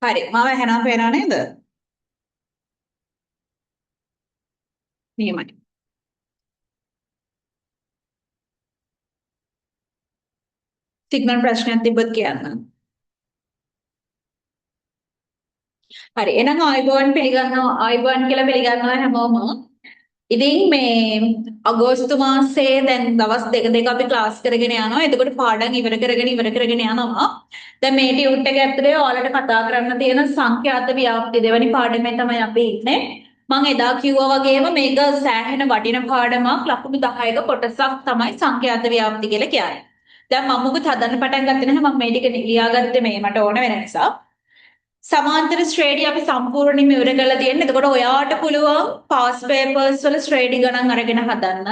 හරි මම එහෙනම් පේනා නේද? නියමයි. සිග්නල් ප්‍රශ්නයක් තිබ්බත් කියන්න. හරි එහෙනම් ආයුබෝවන් කියලා පිළිගන්නවා හැමෝම. ඉතින් මේ අගෝස්තු මාසයේ දැන් දවස් දෙක අපි ක්ලාස් කරගෙන යනවා. එතකොට පාඩම් ඉවර කරගෙන යනවා. දැන් මේ ටියුට් එක ඇතුලේ ඔයාලට කතා කරන්න තියෙන සංඛ්‍යාත ව්‍යාප්ති දෙවැනි පාඩමේ තමයි අපි ඉන්නේ. මම එදා කිව්වා වගේම මේක සෑහෙන වටින පාඩමක්. ලකුණු 10ක කොටසක් තමයි සංඛ්‍යාත ව්‍යාප්ති කියලා කියන්නේ. දැන් මම මොකද හදන්න පටන් ගත්තේ නැහැ. මම මේ ටික ලියාගත්තේ මේ මට ඕන වෙන නිසා. සමාන්තර ශ්‍රේණිය අපි සම්පූර්ණයෙන්ම ඉවර කරලා තියෙනවා. එතකොට ඔයාට පුළුවන් පාස් පේපර්ස් වල ශ්‍රේණි ගණන් අරගෙන හදන්න.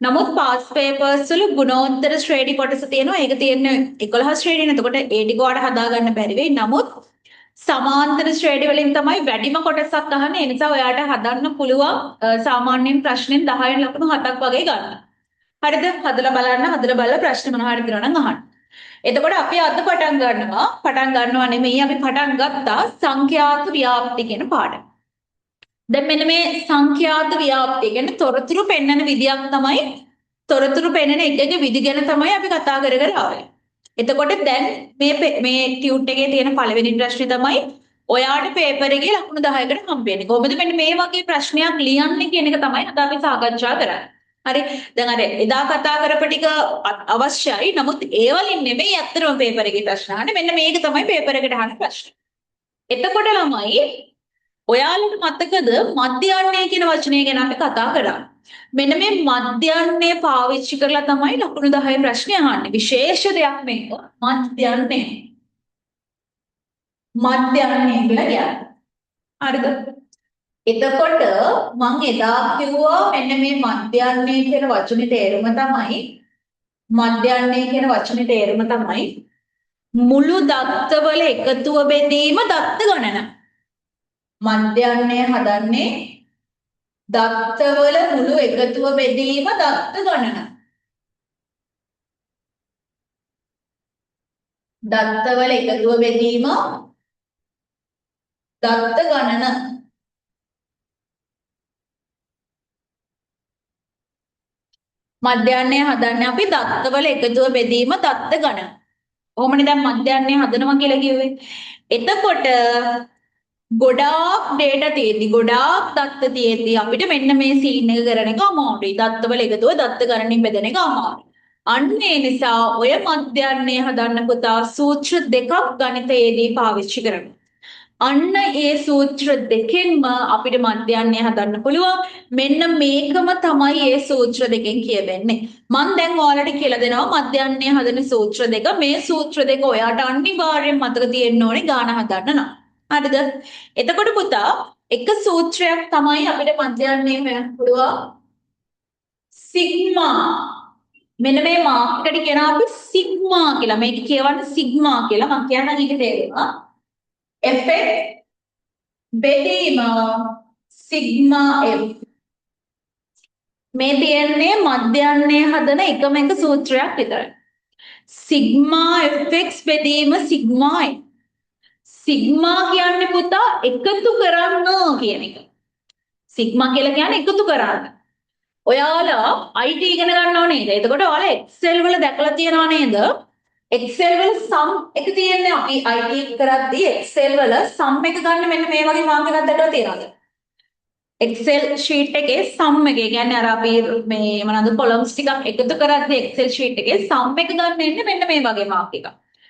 නමුත් පාස් පේපර්ස් වල ගුණෝත්තර ශ්‍රේණි කොටස තියෙනවා. ඒක තියෙන්නේ 11 ශ්‍රේණියනේ. එතකොට ඒ ටික ඔයාලට හදා ගන්න බැරි වෙයි. නමුත් සමාන්තර ශ්‍රේණි වලින් තමයි වැඩිම කොටසක් අහන්නේ. ඒ නිසා ඔයාට හදන්න පුළුවන් සාමාන්‍යයෙන් ප්‍රශ්නෙන් 10න් ලකුණු 7ක් වගේ ගන්න. හරිද? හදලා බලන්න. හදලා බලලා ප්‍රශ්න මොනවා හරි තියෙනවා නම් අහන්න. එතකොට අපි අද පටන් ගන්නවා නෙමෙයි අපි පටන් ගත්තා සංඛ්‍යාත ව්‍යාප්ති කියන පාඩම. දැන් මෙන්න මේ සංඛ්‍යාත ව්‍යාප්ති කියන්නේ තොරතුරු පෙන්වන විදියක් තමයි තොරතුරු පෙන්වන එකගේ විදි ගැන තමයි අපි කතා කර කර ආවේ. එතකොට දැන් මේ ටියුට් එකේ තියෙන පළවෙනි ප්‍රශ්නේ තමයි ඔයාට පේපර් එකේ ලකුණු 10කට හම්බ වෙන්නේ. කොහොමද මෙන්න මේ වගේ ප්‍රශ්නයක් ලියන්නේ කියන එක තමයි අද අපි සාකච්ඡා කරන්නේ. හරි දැන් අර එදා කතා කරපු ටික අවශ්‍යයි. නමුත් ඒ වලින් නෙමෙයි අත්‍තරම පේපර් එකේ ප්‍රශ්න අහන්නේ. මෙන්න මේක තමයි පේපර් එකට අහන ප්‍රශ්න. එතකොට ළමයි ඔයාලට මතකද මධ්‍යයන්ය කියන වචනය ගැන අපි කතා කරා. මෙන්න මේ මධ්‍යයන්ය පාවිච්චි කරලා තමයි ලකුණු 10 ප්‍රශ්නේ අහන්නේ. විශේෂ දෙයක් මේක මධ්‍යයන්ය. මධ්‍යයන්ය කියලා කියන්නේ. හරිද? එතකොට මම එදා කිව්වා මෙන්න මේ මධ්‍යයන්ය කියන වචනේ තේරුම තමයි මුළු දත්තවල එකතුව බෙදීම දත්ත ගණන. මධ්‍යයන්ය හදන්නේ දත්තවල මුළු එකතුව බෙදීම දත්ත ගණන. දත්තවල එකතුව බෙදීම දත්ත ගණන. මධ්‍යයන්ය හදන්නේ අපි දත්තවල එකතුව බෙදීම දත්ත ගණන. කොහොමද දැන් මධ්‍යයන්ය හදනවා කියලා කිව්වේ? එතකොට ගොඩාක් data තියෙද්දි ගොඩාක් දත්ත තියෙද්දි අපිට මෙන්න මේ සීන් එක කරන එක අමාරුයි. දත්තවල එකතුව දත්ත ගණනින් බෙදෙන එක අමාරුයි. අන්න ඒ නිසා ඔය මධ්‍යයන්ය හදන්න පුතා සූත්‍ර දෙකක් ගණිතයේදී පාවිච්චි කරනවා. අන්න ඒ සූත්‍ර දෙකෙන්ම අපිට මධ්‍යයන්ය හදන්න පුළුවන්. මෙන්න මේකම තමයි ඒ සූත්‍ර දෙකෙන් කියවෙන්නේ. මම දැන් ඔයාලට කියලා දෙනවා මධ්‍යයන්ය හදන සූත්‍ර දෙක. මේ සූත්‍ර දෙක ඔයාට අනිවාර්යෙන් මතක තියෙන්න ඕනේ ගාන හදන්න නම්. හරිද? එතකොට පුතා එක සූත්‍රයක් තමයි අපිට මධ්‍යයන්ය හොයන්න පුළුවන්. සිග්මා. මෙන්න මේ මාක් එකට කියනවා අපි සිග්මා කියලා. මේක කියවන්නේ සිග්මා කියලා. මම කියන්නම් ඊට තේරෙනවා. Fx බෙදීම සිග්මා f. මේ තියන්නේ මධ්‍යයන්ය හදන එකම එක සූත්‍රයක් විතරයි. සිග්මා fx බෙදීම සිග්මා f. සිග්මා කියන්නේ පුතා එකතු කරන්න කියන එක. සිග්මා කියලා කියන්නේ එකතු කරන්න. ඔයාලා IT ඉගෙන ගන්නව නේද? එතකොට ඔයාලා Excel වල දැකලා තියෙනව නේද? Excel වල sum එක තියෙන්නේ අපි IT කරද්දී Excel වල sum එක ගන්න මෙන්න මේ වගේ මාර්ගයක් දැකලා තියෙනවද? Excel sheet එකේ sum එක කියන්නේ අර අපි මේ මොනවාද columns ටිකක් එකතු කරද්දී Excel sheet එකේ sum එක ගන්න එන්නේ මෙන්න මේ වගේ මාර්ක් එකක්.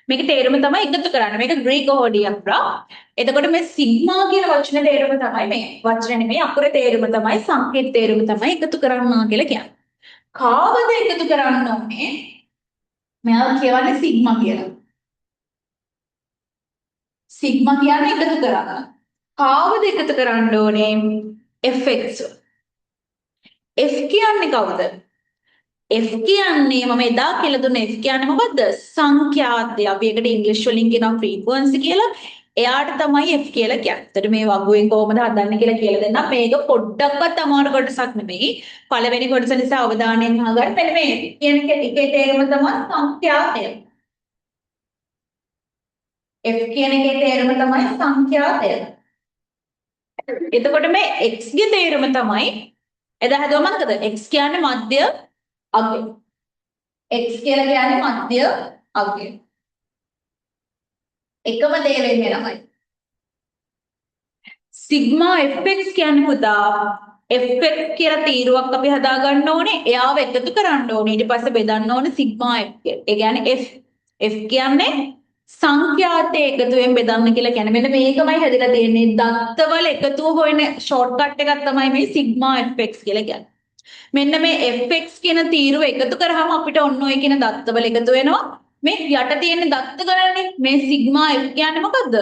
මේක තේරුම තමයි එකතු කරන්න. මේක ග්‍රීක හොඩියක් බ්‍රා. එතකොට මේ සිග්මා කියන වචනේ තේරුම තමයි මේ. වචනේ නෙමෙයි අකුරේ තේරුම තමයි සංකේත තේරුම තමයි එකතු කරනවා කියලා කියන්නේ. කාවද එකතු කරන්න ඕනේ? මෙයා කියවන්නේ සිග්මා කියලා. සිග්මා කියන්නේ එකතු කරන්න. කාවද එකතු කරන්න ඕනේ? fx. f කියන්නේ කවුද? F කියන්නේ මම එදා කියලා දුන්න F කියන්නේ මොකද්ද? සංඛ්‍යාතය. අපි ඒකට ඉංග්‍රීසි වලින් කියනවා ෆ්‍රීකවන්සි කියලා. එයාට තමයි F කියලා කියන්නේ. ඒතර මේ වගුවෙන් කොහොමද හදන්නේ කියලා කියලා දෙන්නම්. මේක පොඩ්ඩක්වත් අමාරු කොටසක් නෙමෙයි. පළවෙනි කොටස නිසා අවධානයෙන් අහගන්න. මෙන්න මේ කියන එකේ තේරුම තමයි සංඛ්‍යාතය. f කියන එකේ තේරුම තමයි සංඛ්‍යාතය. එතකොට මේ x ගේ තේරුම තමයි එදා හදුවා මතකද? x කියන්නේ මධ්‍ය අගය. x කියලා කියන්නේ මධ්‍ය අගය. එකම දේ වෙන්නේ නැහැ. සිග්මා fx කියන්නේ පුතා fx කියලා තීරුවක් අපි හදා ගන්න ඕනේ. එයාව එකතු කරන්න ඕනේ. ඊට පස්සේ බෙදන්න ඕනේ සිග්මා f කියලා. ඒ කියන්නේ f කියන්නේ සංඛ්‍යාතයේ එකතුවෙන් බෙදන්න කියලා කියන්නේ. මෙන්න මේකමයි හැදලා තියෙන්නේ. දත්තවල එකතුව හොයන ෂෝට්කට් එකක් තමයි මේ සිග්මා fx කියලා කියන්නේ. මෙන්න මේ fx කියන තීරුව එකතු කරාම අපිට ඔන්න ඔය කියන දත්තවල එකතු වෙනවා. මේ යට තියෙන දත්ත ගණනේ මේ සිග්මා f කියන්නේ මොකද්ද?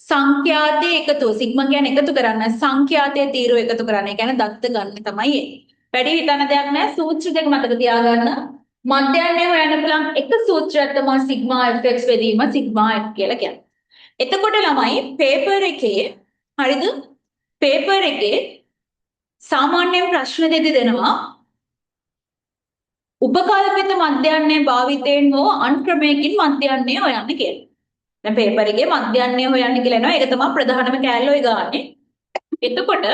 සංඛ්‍යාතයේ එකතුව. සිග්මා කියන්නේ එකතු කරන්න. සංඛ්‍යාතයේ තීරුව එකතු කරන්න. ඒ කියන්නේ දත්ත ගන්න තමයි ඒ. වැඩි හිතන දෙයක් නෑ. සූත්‍ර දෙක මතක තියාගන්න. මධ්‍යයන්ය හොයන්න පුළුවන් එක සූත්‍රයක් තමයි සිග්මා fx බෙදීම සිග්මා f කියලා කියන්නේ. එතකොට ළමයි පේපර් එකේ හරිද? පේපර් එකේ සාමාන්‍යයෙන් ප්‍රශ්න දෙනවා උපකල්පිත මධ්‍යයන්ය භාවිතයෙන් හෝ අන්ක්‍රමයකින් මධ්‍යයන්ය හොයන්න කියලා. දැන් පේපර් එකේ මධ්‍යයන්ය හොයන්න කියලා එනවා. ඒක තමයි ප්‍රධානම කෑල්ල ඔය ගානේ. එතකොට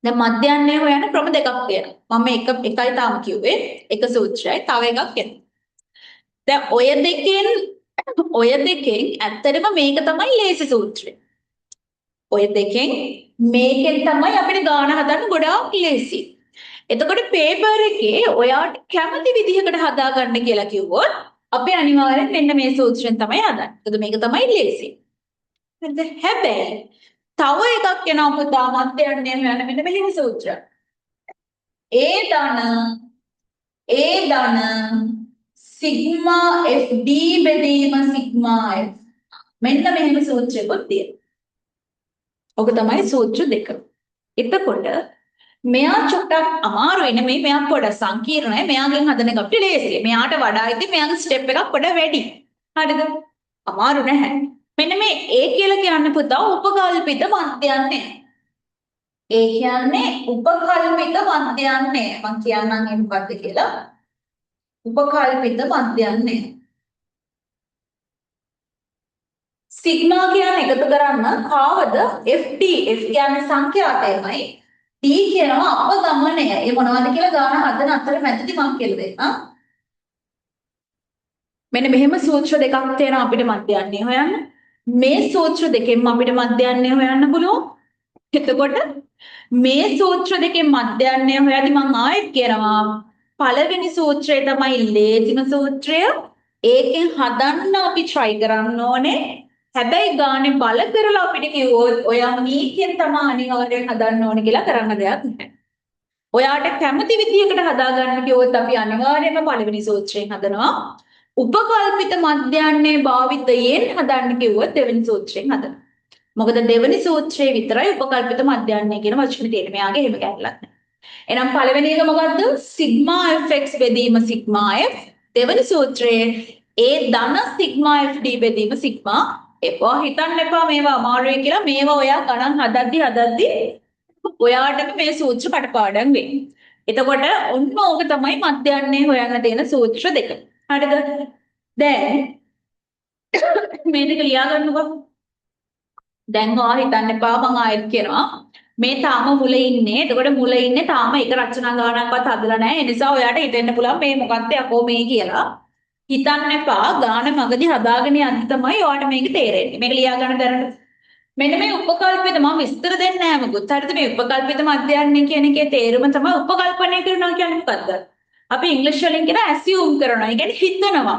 දැන් මධ්‍යයන්ය හොයන්න ක්‍රම දෙකක් තියෙනවා. මම එකයි තාම කිව්වේ. එක සූත්‍රයයි තව එකක් එනවා. දැන් ඔය දෙකෙන් ඇත්තටම මේක තමයි ලේසි සූත්‍රය. ඔය දෙකෙන් මේකෙන් තමයි අපිට ගාන හදන්න ගොඩාක් ලේසි. එතකොට පේපර් එකේ ඔයාට කැමති විදිහකට හදා ගන්න කියලා කිව්වොත් අපි අනිවාර්යෙන් මෙන්න මේ සූත්‍රයෙන් තමයි හදන්නේ. ඒකද මේක තමයි ලේසි. හරිද? හැබැයි තව එකක් එනවා පුතා මධ්‍යයන්ය හොයන්න මෙන්න මෙහෙම සූත්‍රයක්. ඒ ධන සිග්මා fd බෙදීම සිග්මා f මෙන්න මෙහෙම සූත්‍රයක්ත් තියෙනවා. ඔක තමයි සූත්‍ර දෙක. එතකොට මෙයා චුට්ටක් අමාරුයි නෙමෙයි මෙයා පොඩ සංකීර්ණයි. මෙයාගෙන් හදන එක අපිට ලේසියි. මෙයාට වඩා ඉතින් මෙයාගේ ස්ටෙප් එකක් පොඩ වැඩි. හරිද? අමාරු නැහැ. මෙන්න මේ A කියලා කියන්නේ පුතා උපකල්පිත මධ්‍යයන්ය. ඒ කියන්නේ උපකල්පිත මධ්‍යයන්ය. මම කියන්නම් ඒ මොකක්ද කියලා. උපකල්පිත මධ්‍යයන්ය. සිග්මා කියන්නේ එකතු කරන්න කාවද FD F කියන්නේ සංඛ්‍යාතයමයි D කියනවා අපගමනය. ඒ මොනවද කියලා ගාන හදන අතර මැදදී මම කියලා දෙන්නම්. මෙන්න මෙහෙම සූත්‍ර දෙකක් තියෙනවා අපිට මධ්‍යයන්ය හොයන්න. මේ සූත්‍ර දෙකෙන්ම අපිට මධ්‍යයන්ය හොයන්න පුළුවන්. එතකොට මේ සූත්‍ර දෙකෙන් මධ්‍යයන්ය හොයද්දි මම ආයෙත් කියනවා පළවෙනි සූත්‍රය තමයි ලේසිම සූත්‍රය. ඒකෙන් හදන්න අපි try කරන්න ඕනේ. හැබැයි ගානේ බල කරලා අපිට කිව්වොත් ඔයා මේකෙන් තමයි අනිවාර්යෙන් හදන්න ඕනේ කියලා කරන්න දෙයක් නැහැ. ඔයාට කැමති විදියකට හදා ගන්න කිව්වොත් අපි අනිවාර්යයෙන්ම පළවෙනි සූත්‍රයෙන් හදනවා. උපකල්පිත මධ්‍යයන්ය භාවිතයෙන් හදන්න කිව්වොත් දෙවෙනි සූත්‍රයෙන් හදනවා. මොකද දෙවෙනි සූත්‍රයේ විතරයි උපකල්පිත මධ්‍යයන්ය කියන වචනේ තියෙන්නේ. මෙයාගේ එහෙම කැල්ලක් නැහැ. එහෙනම් පළවෙනි එක මොකද්ද? සිග්මා fx බෙදීම සිග්මා f. දෙවෙනි සූත්‍රයේ ඒ ධන සිග්මා fd බෙදීම සිග්මා f. හිතන්න එපා මේවා අමාරුයි කියලා. මේවා ඔයා ගණන් හදද්දි ඔයාටම මේ සූත්‍ර කටපාඩම් වෙන්නේ. එතකොට ඔන්න ඕක තමයි මධ්‍යයන්ය හොයන්න තියෙන සූත්‍ර දෙක. හරිද? දැන් මේ දෙක ලියා ගන්නකො. දැන් ඔයා හිතන්න එපා මම ආයෙත් කියනවා. මේ තාම මුල ඉන්නේ. එතකොට මුල ඉන්නේ තාම එක රචනා ගානක්වත් හදලා නැහැ. ඒ නිසා ඔයාට හිතෙන්න පුළුවන් මේ මොකක්ද යකෝ මේ කියලා. හිතන්න එපා. ගාන මගදී හදාගෙන යන්න තමයි ඔයාට මේක තේරෙන්නේ. මේක ලියා ගන්න දැනට. මෙන්න මේ උපකල්පිත මම විස්තර දෙන්නේ නැහැ මොකුත්. හරිද? මේ උපකල්පිත මධ්‍යයන්ය කියන එකේ තේරුම තමයි උපකල්පනය කරනවා කියන්නේ මොකද්ද? අපි ඉංග්‍රීසි වලින් කියන assume කරනවා. ඒ කියන්නේ හිතනවා.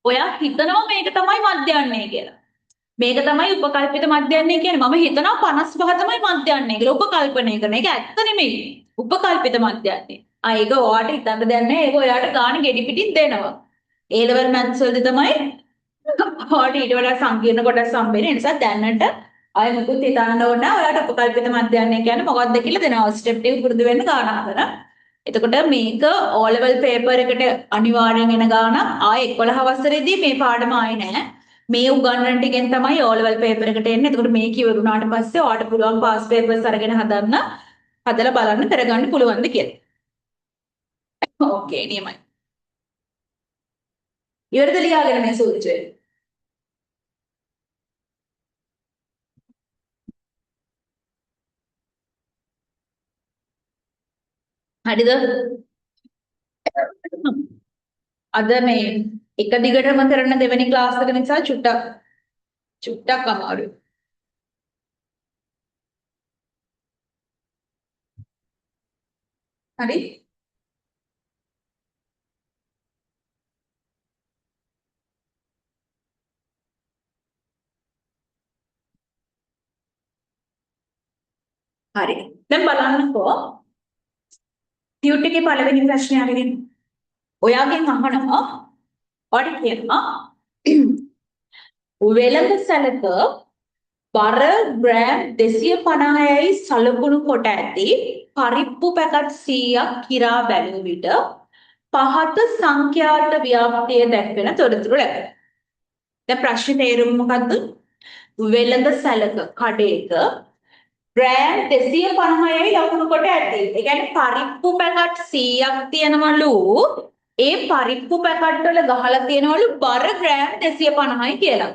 ඔයා හිතනවා මේක තමයි මධ්‍යයන්ය කියලා. මේක තමයි උපකල්පිත මධ්‍යයන්ය කියන්නේ. මම හිතනවා 55 තමයි මධ්‍යයන්ය කියලා උපකල්පනය කරන. ඒක ඇත්ත නෙමෙයි. උපකල්පිත මධ්‍යයන්ය. ඒක ඔයාට හිතන්න දෙයක් නැහැ. ඒක ඔයාට ගාන ගෙඩි පිටින් දෙනවා. A level maths වලදී තමයි ඔයාට ඊට වඩා සංකීර්ණ කොටස් හම්බෙන්නේ. ඒ නිසා දැනට අය මුකුත් හිතන්න ඕන නැහැ. ඔයාට උපකල්පිත මධ්‍යයන්ය කියන්නේ මොකක්ද කියලා දෙනවා. ස්ටෙප් ටික පුරුදු වෙන්න ගාන හදන. එතකොට මේක O level paper එකට අනිවාර්යෙන් එන ගානක්. ආයේ 11 වසරේදී මේ පාඩම ආයේ නැහැ. මේ උගන්වන ටිකෙන් තමයි O level paper එකට එන්නේ. එතකොට මේක ඉවරුණාට පස්සේ ඔයාලට පුළුවන් pass papers අරගෙන හදන්න හදලා බලන්න කරගන්න පුළුවන්ද කියලා. ඕකේ නියමයි. ඉවරද ලියාගෙන මේ සූත්‍රය? හරිද? අද මේ එක දිගටම කරන දෙවෙනි ක්ලාස් එක නිසා චුට්ටක් අමාරුයි. හරි? හරි. දැන් බලන්නකෝ ටියුට් එකේ පළවෙනි ප්‍රශ්නේ අරගෙන. ඔයාගෙන් අහනවා ඔයාට කියනවා වෙළඳ සැලක බර ග්‍රෑම් 250යි සලකුණු කොට ඇති පරිප්පු පැකට් 100ක් කිරා බැලූ විට පහත සංඛ්‍යාත ව්‍යාප්තිය දැක්වෙන තොරතුරු ලැබෙනවා. දැන් ප්‍රශ්නේ තේරුම මොකද්ද? වෙළඳ සැලක කඩේක ග්‍රෑම් 250යි ලකුණු කොට ඇති. ඒ කියන්නේ පරිප්පු පැකට් 100ක් තියෙනවලු. ඒ පරිප්පු පැකට් වල ගහලා තියෙනවලු බර ග්‍රෑම් 250යි කියලා.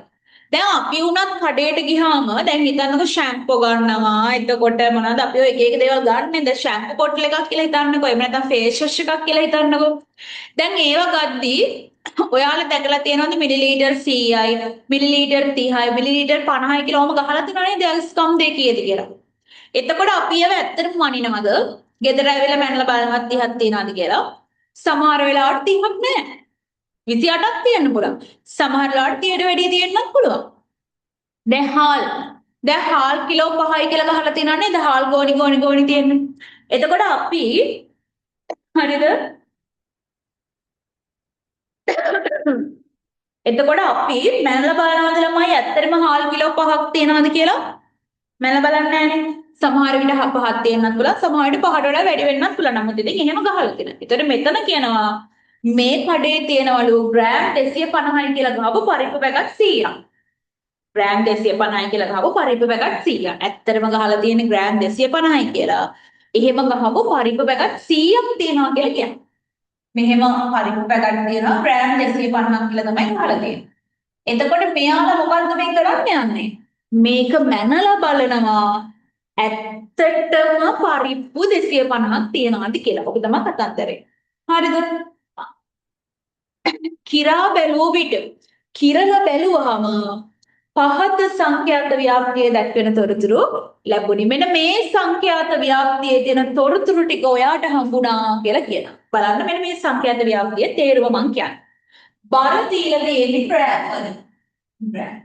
දැන් අපි උනත් කඩේට ගියාම දැන් හිතන්නකො ෂැම්පෝ ගන්නවා. එතකොට මොනවද අපි ඔය එක එක දේවල් ගන්නෙ. දැන් ෂැම්පෝ බොටල් එකක් කියලා හිතන්නකො. එහෙම නැත්නම් ෆේස් වොෂ් එකක් කියලා හිතන්නකො. දැන් ඒව ගද්දී ඔයාලා දැකලා තියෙනවද මිලිලීටර් 100යි මිලිලීටර් 30යි මිලිලීටර් 50යි කියලා ඔහම ගහලා තියෙනවනේ දස්කම් දෙක කීයද කියලා. එතකොට අපි ඒව ඇත්තටම මනිනවද? ගෙදර ඇවිල්ලා මැනලා බලනවත් 30ක් තියනවාද කියලා. සමහර වෙලාවට 30ක් නැහැ. 28ක් තියෙන්න පුළුවන්. සමහර වෙලාවට 30ට වැඩිය තියෙන්නත් පුළුවන්. දැන් හාල් කිලෝ 5යි කියලා ගහලා තියෙනවා නේද? හාල් ගෝණි තියෙන්නේ. එතකොට අපි හරිද? එතකොට අපි මැනලා බලනවද ළමයි ඇත්තටම හාල් කිලෝ 5ක් තියෙනවද කියලා? මැනලා බලන්නේ නැහනේ. සමහර විට 5ක් තියෙන්නත් පුළුවන්. සමහර විට 5ට වඩා වැඩි වෙන්නත් පුළුවන්. නමුත් ඉතින් එහෙම ගහලා තියෙනවා. ඒතර මෙතන කියනවා මේ කඩේ තියෙනවලු ග්‍රෑම් 250යි කියලා ගහපු පරිප්පු පැකට් 100ක්. ග්‍රෑම් 250යි කියලා ගහපු පරිප්පු පැකට් 100ක්. ඇත්තටම ගහලා තියෙන්නේ ග්‍රෑම් 250යි කියලා. එහෙම ගහපු පරිප්පු පැකට් 100ක් තියෙනවා කියලා කියනවා. මෙහෙම පරිප්පු පැකට් තියෙනවා ග්‍රෑම් 250ක් කියලා තමයි ගහලා තියෙන්නේ. එතකොට මෙයාලා මොකද්ද මේ කරන්න යන්නේ? මේක මැනලා බලනවා ඇත්තටම පරිප්පු 250ක් තියනවාද කියලා. ඔක තමයි කතන්දරේ. හරිද? කිරා බැලුව විට කිරලා බැලුවාම පහත සංඛ්‍යාත ව්‍යාප්තිය දැක්වෙන තොරතුරු ලැබුණි. මෙන්න මේ සංඛ්‍යාත ව්‍යාප්තියේ තියෙන තොරතුරු ටික ඔයාට හම්බුණා කියලා කියනවා. බලන්න මෙන්න මේ සංඛ්‍යාත ව්‍යාප්තිය තේරුම මං කියන්නේ. බර තීලා තියෙන්නේ ග්‍රෑම් වල. ග්‍රෑම්.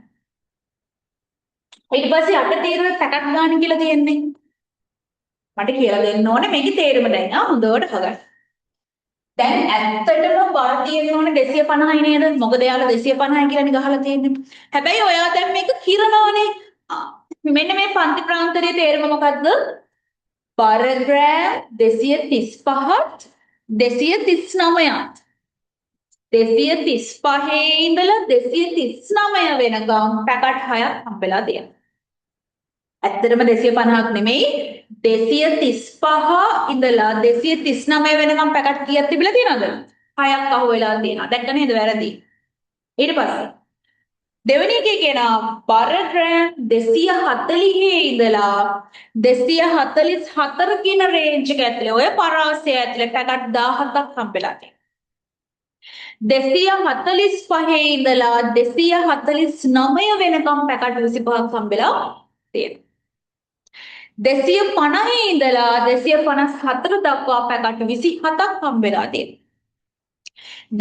ඊට පස්සේ අට තීරුවේ පැකට් ගන්න කියලා තියෙන්නේ. මට කියලා දෙන්න ඕනේ මේකේ තේරුම දැන් හොඳට හොගන්න. දැන් ඇත්තටම බර තියෙන්න ඕනේ 250යි නේද? මොකද එයාලා 250යි කියලානේ ගහලා තියෙන්නේ. හැබැයි ඔයා දැන් මේක කිරනවනේ. මෙන්න මේ පන්ති ප්‍රාන්තරයේ තේරුම මොකද්ද? බර ග්‍රෑම් 235ත් 239ත් 235 ඉඳලා 239 වෙනකම් පැකට් 6ක් හම්බෙලා තියෙනවා. ඇත්තටම 250ක් නෙමෙයි 235 ඉඳලා 239 වෙනකම් පැකට් කීයක් තිබිලා තියෙනවද? 6ක් අහුවෙලා තියෙනවා. දැක්ක නේද වැරදි? ඊට පස්සේ දෙවෙනි එකේ කියනවා බර ග්‍රෑම් 240 ඉඳලා 244 කියන රේන්ජ් එක ඇතුලේ ඔය පරාසය ඇතුලේ පැකට් 17ක් හම්බෙලා තියෙනවා. 245 ඉඳලා 249 වෙනකම් පැකට් 25ක් හම්බෙලා තියෙනවා. 250 ඉඳලා 254 දක්වා පැකට් 27ක් හම්බෙලා තියෙනවා.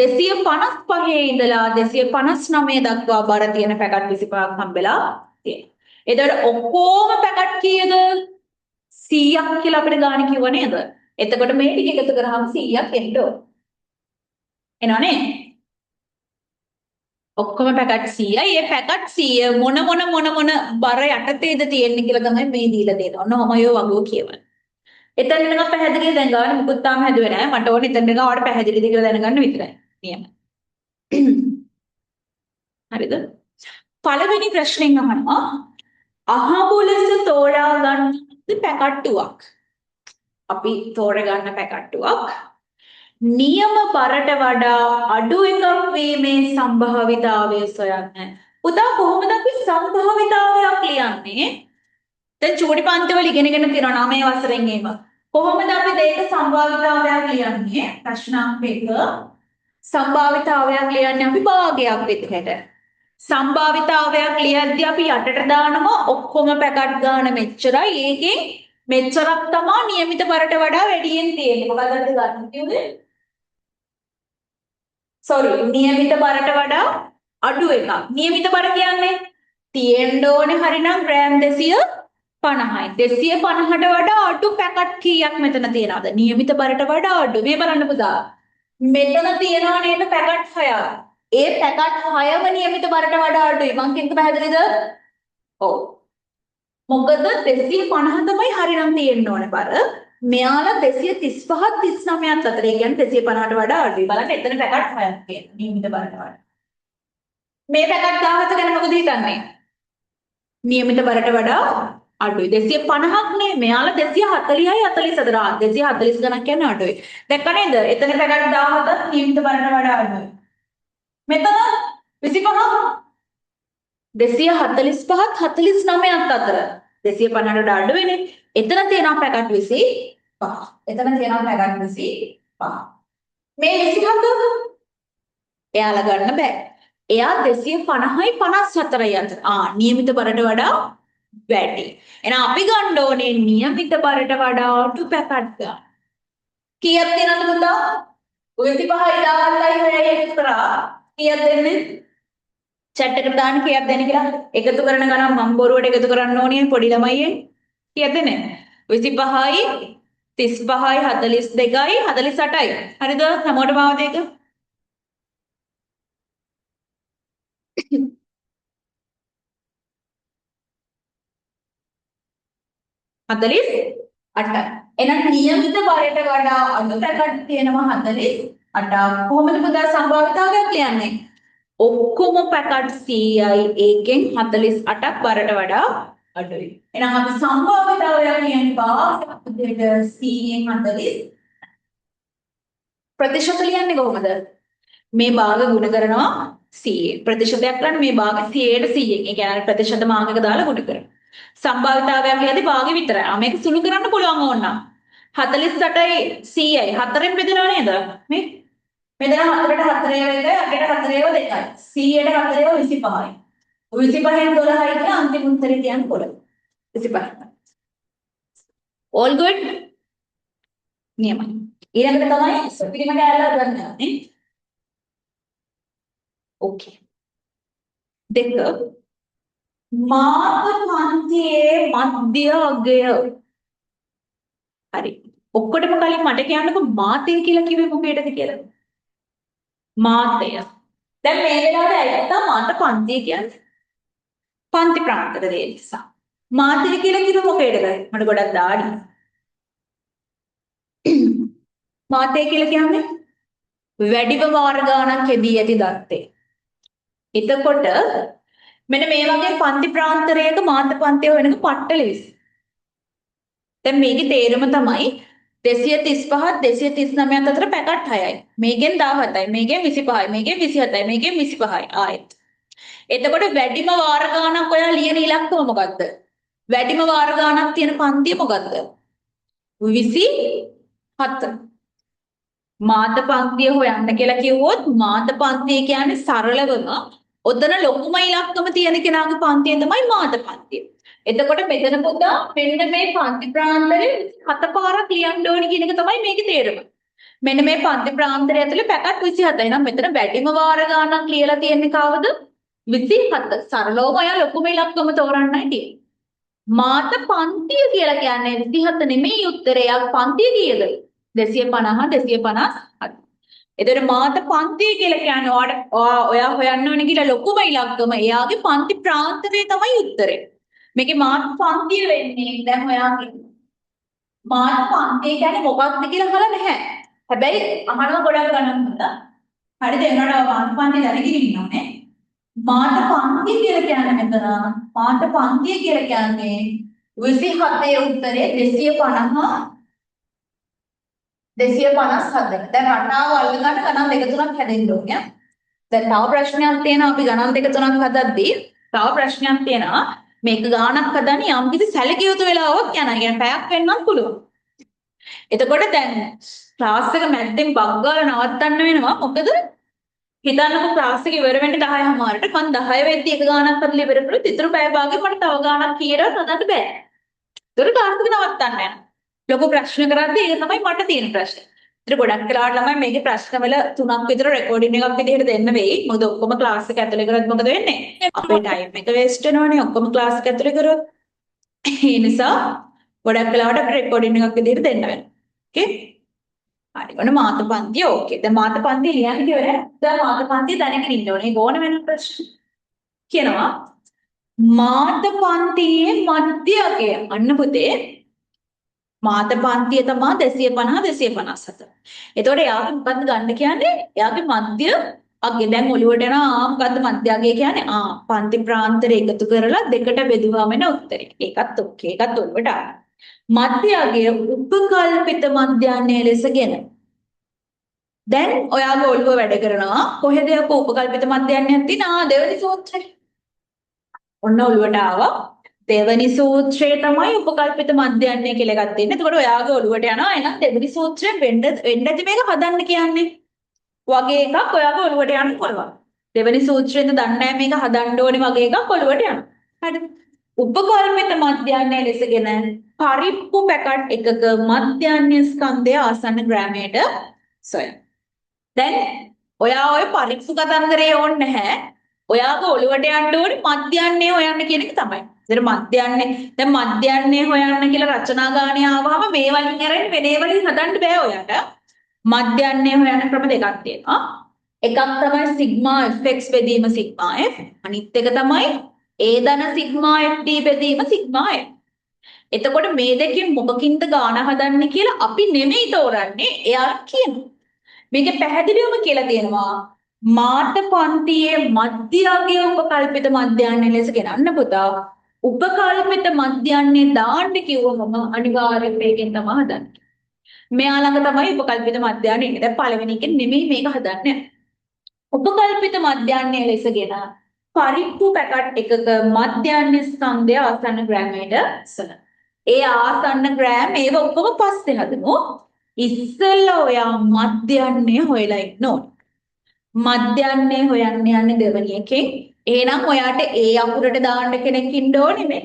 255 ඉඳලා 259 දක්වා බර තියෙන පැකට් 25ක් හම්බෙලා තියෙනවා. එතකොට ඔක්කොම පැකට් කීයද? 100ක් කියලා අපිට ගාණ කිව්ව නේද? එතකොට මේ ටික එකතු කරාම 100ක් එන්න ඕන. එනවනේ? ඔක්කොම පැකට් 100යි. ඒ පැකට් 100 මොන බර යටතේද තියෙන්නේ කියලා තමයි මේ දීලා දෙන්නේ. ඔන්න ඔහම යෝ වගෝ කියවන. එතන නිකන් පැහැදිලිද දැන් ගාන මුකුත් තාම හැදුවේ නැහැ. මට ඕනේ එතන නිකන් ඔයාලට පැහැදිලිද කියලා දැනගන්න විතරයි. නියම. හරිද? පළවෙනි ප්‍රශ්නෙන් අහනවා අහඹු ලෙස තෝරා ගන්න පැකට්ටුවක්. අපි තෝරගන්න පැකට්ටුවක් නියම බරට වඩා අඩු එකක් වීමේ සම්භාවිතාවය සොයන්න. පුතා කොහොමද අපි සම්භාවිතාවයක් ලියන්නේ? දැන් චූටි පන්තිවල ඉගෙනගෙන තියෙනවා 9 වසරෙන් ඒව. කොහොමද අපි දෙයක සම්භාවිතාවයක් ලියන්නේ? ප්‍රශ්නාංක 1 සම්භාවිතාවයක් ලියන්නේ අපි භාගයක් විදිහට. සම්භාවිතාවයක් ලියද්දී අපි යටට දානවා ඔක්කොම පැකට් ගන්න මෙච්චරයි. ඒකෙන් මෙච්චරක් තමයි નિયમિત බරට වඩා වැඩියෙන් තියෙන්නේ. මොකද අද ගන්න කිව්වේ? નિયમિત බරට වඩා අඩු එකක්. નિયમિત බර කියන්නේ තියෙන්න ඕනේ හරිනම් ග්‍රෑම් 250යි. 250ට වඩා අඩු පැකට් කීයක් මෙතන තියෙනවද? નિયમિત බරට වඩා අඩු. මේ බලන්න පුතා. මෙතන තියෙනවා නේද පැකට් 6ක්. ඒ පැකට් 6ම નિયમિત බරට වඩා අඩුයි. මං කියන්න පැහැදිලිද? ඔව්. මොකද 250 තමයි හරිනම් තියෙන්න ඕනේ බර. මෙයාලා 235ත් 39ත් අතර. ඒ කියන්නේ 250ට වඩා අඩුයි. බලන්න එතන පැකට් 6ක් තියෙනවා નિયમિત බරට වඩා. මේ පැකට් 17 ගැන මොකද හිතන්නේ? નિયમિત බරට වඩා අඩුයි. 250ක් නේ. මෙයාලා 240යි 44. 240 ගණක් කියන්නේ අඩුයි. දැක්ක නේද? එතන පැකට් 17 નિયમિત බරට වඩා අඩුයි. මෙතන 25 245ත් 49ත් අතර 250ට වඩා අඩු වෙන්නේ. එතන තියෙනවා පැකට් 25. එතන තියෙනවා පැකට් 25. මේ 27 එයාලා ගන්න බෑ. එයා 250යි 54යි අතර. નિયમિત බරට වඩා වැඩි. එහෙනම් අපි ගන්න ඕනේ નિયમિત බරට වඩා අඩු පැකට් ගන්න. කීයක් දෙනවද පුතා? 25යි 10යි 6යි එකතු කරා කීයක් දෙන්නේ? chat එකට දාන්න කීයක් දෙන්නේ කියලා එකතු කරන ගණන් මම බොරුවට එකතු කරන්න ඕනේ පොඩි ළමයියේ. කීයක් දෙන්නේ? 25යි 35යි 42යි 48යි. හරිද? හැමෝටම ආවද ඒක? 48යි. එහෙනම් નિયમિત බරට වඩා අඩු පැකට් තියෙනවා 48ක්. කොහොමද පුතා සම්භාවිතාවයක් ලියන්නේ? ඔක්කොම පැකට් 100යි ඒකෙන් 48ක් බරට වඩා අඩුයි. එහෙනම් අපි සම්භාවිතාවයක් ලියන්නේ භාගයක් විදිහට 100න් 40 ප්‍රතිශත ලියන්නේ කොහොමද? මේ භාග ගුණ කරනවා 100. ප්‍රතිශතයක් ගන්න මේ භාග 100ට 100න්. ඒ කියන්නේ ප්‍රතිශත මාර්ගයක දාලා ගුණ කරනවා. සම්භාවිතාවයක් ලියද්දී භාගෙ විතරයි. මේක සුළු කරන්න පුළුවන් ඕනනම්. 48යි 100යි 4ෙන් බෙදෙනව නේද? මේ මෙතන 4ට 4 ඒවා එකයි 8ට 4 ඒවා දෙකයි. 100ට 4 ඒවා 25යි. 25න් 12යි කියලා අන්තිම උත්තරේ කියන්න පුළුවන්. 25. all good? නියමයි. ඊළඟට තමයි පිළිම කැලල ගන්නවා නේ. okay. දෙක මාත පන්තියේ මධ්‍ය අගය. හරි. ඔක්කොටම කලින් මට කියන්නකෝ මාතය කියලා කිව්වේ මොකේද කියලා. මාතය. දැන් මේ වෙලාවේ ඇත්ත මාත පන්තිය කියන්නේ. පන්ති ප්‍රාන්තර දේ නිසා. මාතය කියලා කිව්ව මොකේද? මට ගොඩක් දාඩි. මාතය කියලා කියන්නේ වැඩිම වාර ගානක් යෙදී ඇති දත්තේ. එතකොට මෙන්න මේ වගේ පන්ති ප්‍රාන්තරයක මාත පන්තිය වෙනක පට්ටල 20. දැන් මේකේ තේරුම තමයි 235ත් 239ත් අතර පැකට් 6යි. මේකෙන් 17යි, මේකෙන් 25යි, මේකෙන් 27යි, මේකෙන් 25යි ආයෙත්. එතකොට වැඩිම වාර ගානක් ඔයා ලියන ඉලක්කම මොකද්ද? වැඩිම වාර ගානක් තියෙන පන්තිය මොකද්ද? 27. මාත පන්තිය හොයන්න කියලා කිව්වොත් මාත පන්තිය කියන්නේ සරලවම ඔතන ලොකුම ඉලක්කම තියෙන කෙනාගේ පන්තිය තමයි මාත පන්තිය. එතකොට මෙතන පුතා මෙන්න මේ පන්ති ප්‍රාන්තරේ 7 පාරක් ලියන්න ඕනි කියන එක තමයි මේකේ තේරුම. මෙන්න මේ පන්ති ප්‍රාන්තරය ඇතුලේ පැකට් 27යි. නම් මෙතන වැඩිම වාර ගානක් ලියලා තියෙන්නේ කවුද? 27. සරලවම ඔයා ලොකුම ඉලක්කම තෝරන්නයි තියෙන්නේ. මාත පන්තිය කියලා කියන්නේ 27 නෙමෙයි උත්තරේ. යා පන්තිය කීයද? 250 257. එතකොට මාත පන්තිය කියලා කියන්නේ ඔයා හොයන්න ඕනේ කියලා ලොකුම ඉලක්කම එයාගේ පන්ති ප්‍රාන්තරය තමයි උත්තරේ. මේකේ මාත පන්තිය වෙන්නේ දැන් ඔයාගේ මාත පන්තිය කියන්නේ මොකක්ද කියලා අහලා නැහැ. හැබැයි අහනවා ගොඩක් ගණන් හොඳ. හරිද? එනකොට මාත පන්තිය දැනගෙන ඉන්නෝනේ. මාත පන්තිය කියලා කියන්නේ මෙතන මාත පන්තිය කියලා කියන්නේ 27 උත්තරේ 250 257. දැන් රටාව අල්ලගන්න ගණන් දෙක තුනක් හැදෙන්න ඕනේ. දැන් තව ප්‍රශ්නයක් තියෙනවා අපි ගණන් දෙක තුනක් හදද්දී තව ප්‍රශ්නයක් තියෙනවා මේක ගානක් හදන්නේ යම් කිසි සැලකිය යුතු වෙලාවක් යනවා. කියන්නේ පැයක් වෙන්නත් පුළුවන්. එතකොට දැන් ක්ලාස් එක මැද්දෙන් බග් ගාලා නවත්තන්න වෙනවා. මොකද හිතන්නකො ක්ලාස් එක ඉවර වෙන්නේ 10:00මාරට. මම 10 වෙද්දි එක ගානක් කරලා ඉවර කළොත් ඉතුරු පැය භාගෙ මට තව ගානක් කීරවත් හදන්න බෑ. ඒතර ක්ලාස් එක නවත්තන්න යනවා. ලොකු ප්‍රශ්න කරද්දී ඒක තමයි මට තියෙන ප්‍රශ්නේ. ඒතර ගොඩක් වෙලාවට ළමයි මේකේ ප්‍රශ්නවල 3ක් විතර රෙකෝඩින් එකක් විදිහට දෙන්න වෙයි. මොකද ඔක්කොම ක්ලාස් එක ඇතුලේ කරද්දි මොකද වෙන්නේ? අපේ ටයිම් එක වේස්ට් වෙනවනේ ඔක්කොම ක්ලාස් එක ඇතුලේ කරොත්. ඒ නිසා ගොඩක් වෙලාවට අපිට රෙකෝඩින් එකක් විදිහට දෙන්න වෙනවා. ඕකේ? හරි. ඔන්න මාතපන්තිය ඕකේ. දැන් මාතපන්තිය ලියන්න කිව්වනේ. දැන් මාතපන්තිය දැනගෙන ඉන්න ඕනේ. ඒක ඕන වෙන ප්‍රශ්න. කියනවා මාතපන්තියේ මධ්‍යකය. අන්න පුතේ මාතපන්තිය තමයි 250 257. එතකොට එයාගේ මොකද්ද ගන්න කියන්නේ? එයාගේ මධ්‍ය අගය. දැන් ඔළුවට එනවා මොකද්ද මධ්‍ය අගය කියන්නේ? පන්ති ප්‍රාන්තර එකතු කරලා දෙකට බෙදුවාම එන උත්තරේ. ඒකත් ඔක්කේ. ඒකත් ඔළුවට ආවා. මධ්‍ය අගය උපකල්පිත මධ්‍යන්නේ ලෙසගෙන. දැන් ඔයාගේ ඔළුව වැඩ කරනවා කොහෙද උපකල්පිත මධ්‍යන්නයක් තියෙන? දෙවෙනි සූත්‍රේ. ඔන්න ඔළුවට ආවා. දෙවෙනි සූත්‍රය තමයි උපකල්පිත මධ්‍යන්නේ කියලා එකක් තියෙන්නේ. එතකොට ඔයාගේ ඔළුවට යනවා එහෙනම් දෙවෙනි සූත්‍රයෙන් වෙන්නද මේක හදන්න කියන්නේ. වගේ එකක් ඔයාගේ ඔළුවට යන්න පුළුවන්. දෙවෙනි සූත්‍රයෙන් දන්නේ නැහැ මේක හදන්න ඕනේ වගේ එකක් ඔළුවට යනවා. හරිද? උපකල්පිත මධ්‍යන්නේ ලෙසගෙන පරිප්පු පැකට් එකක මධ්‍යන්නේ ස්කන්ධය ආසන්න ග්‍රෑමයට සොයන්න. දැන් ඔයා ඔය පරිප්පු කතන්දරේ ඕනේ නැහැ. ඔයාගේ ඔළුවට යන්න ඕනේ මධ්‍යන්නේ හොයන්න කියන එක තමයි. දැන් මධ්‍යන්නේ හොයන්න කියලා රචනා ගානේ ආවම මේ වලින් අරගෙන වෙනේ වලින් හදන්න බෑ ඔයාට. මධ්‍යන්නේ හොයන්න ක්‍රම දෙකක් තියෙනවා. එකක් තමයි සිග්මා fx බෙදීම සිග්මා f. අනිත් එක තමයි a ධන සිග්මා fd බෙදීම සිග්මා f. එතකොට මේ දෙකෙන් මොකකින්ද ගාන හදන්නේ කියලා අපි නෙමෙයි තෝරන්නේ. එයා කියනවා. මේක පැහැදිලිවම කියලා තියෙනවා. මාතපන්තියේ මධ්‍යගය උපකල්පිත මධ්‍යන්නේ ලෙස ගෙනන්න පුතා. උපකල්පිත මධ්‍යන්නේ දාන්න කිව්වම අනිවාර්යයෙන් මේකෙන් තමයි හදන්නේ. මෙයා ළඟ තමයි උපකල්පිත මධ්‍යන්නේ ඉන්නේ. දැන් පළවෙනි එකෙන් නෙමෙයි මේක හදන්නේ. උපකල්පිත මධ්‍යන්නේ ලෙසගෙන පරිප්පු පැකට් එකක මධ්‍යන්නේ ස්කන්ධය ආසන්න ග්‍රෑමයට සල. ඒ ආසන්න ග්‍රෑම් ඒව ඔක්කොම පස්සේ හදමු. ඉස්සෙල්ලා ඔයා මධ්‍යන්නේ හොයලා ඉන්න ඕනේ. මධ්‍යන්නේ හොයන්න යන්නේ දෙවෙනි එකෙන්. එහෙනම් ඔයාට A අකුරට දාන්න කෙනෙක් ඉන්න ඕනේ මේ.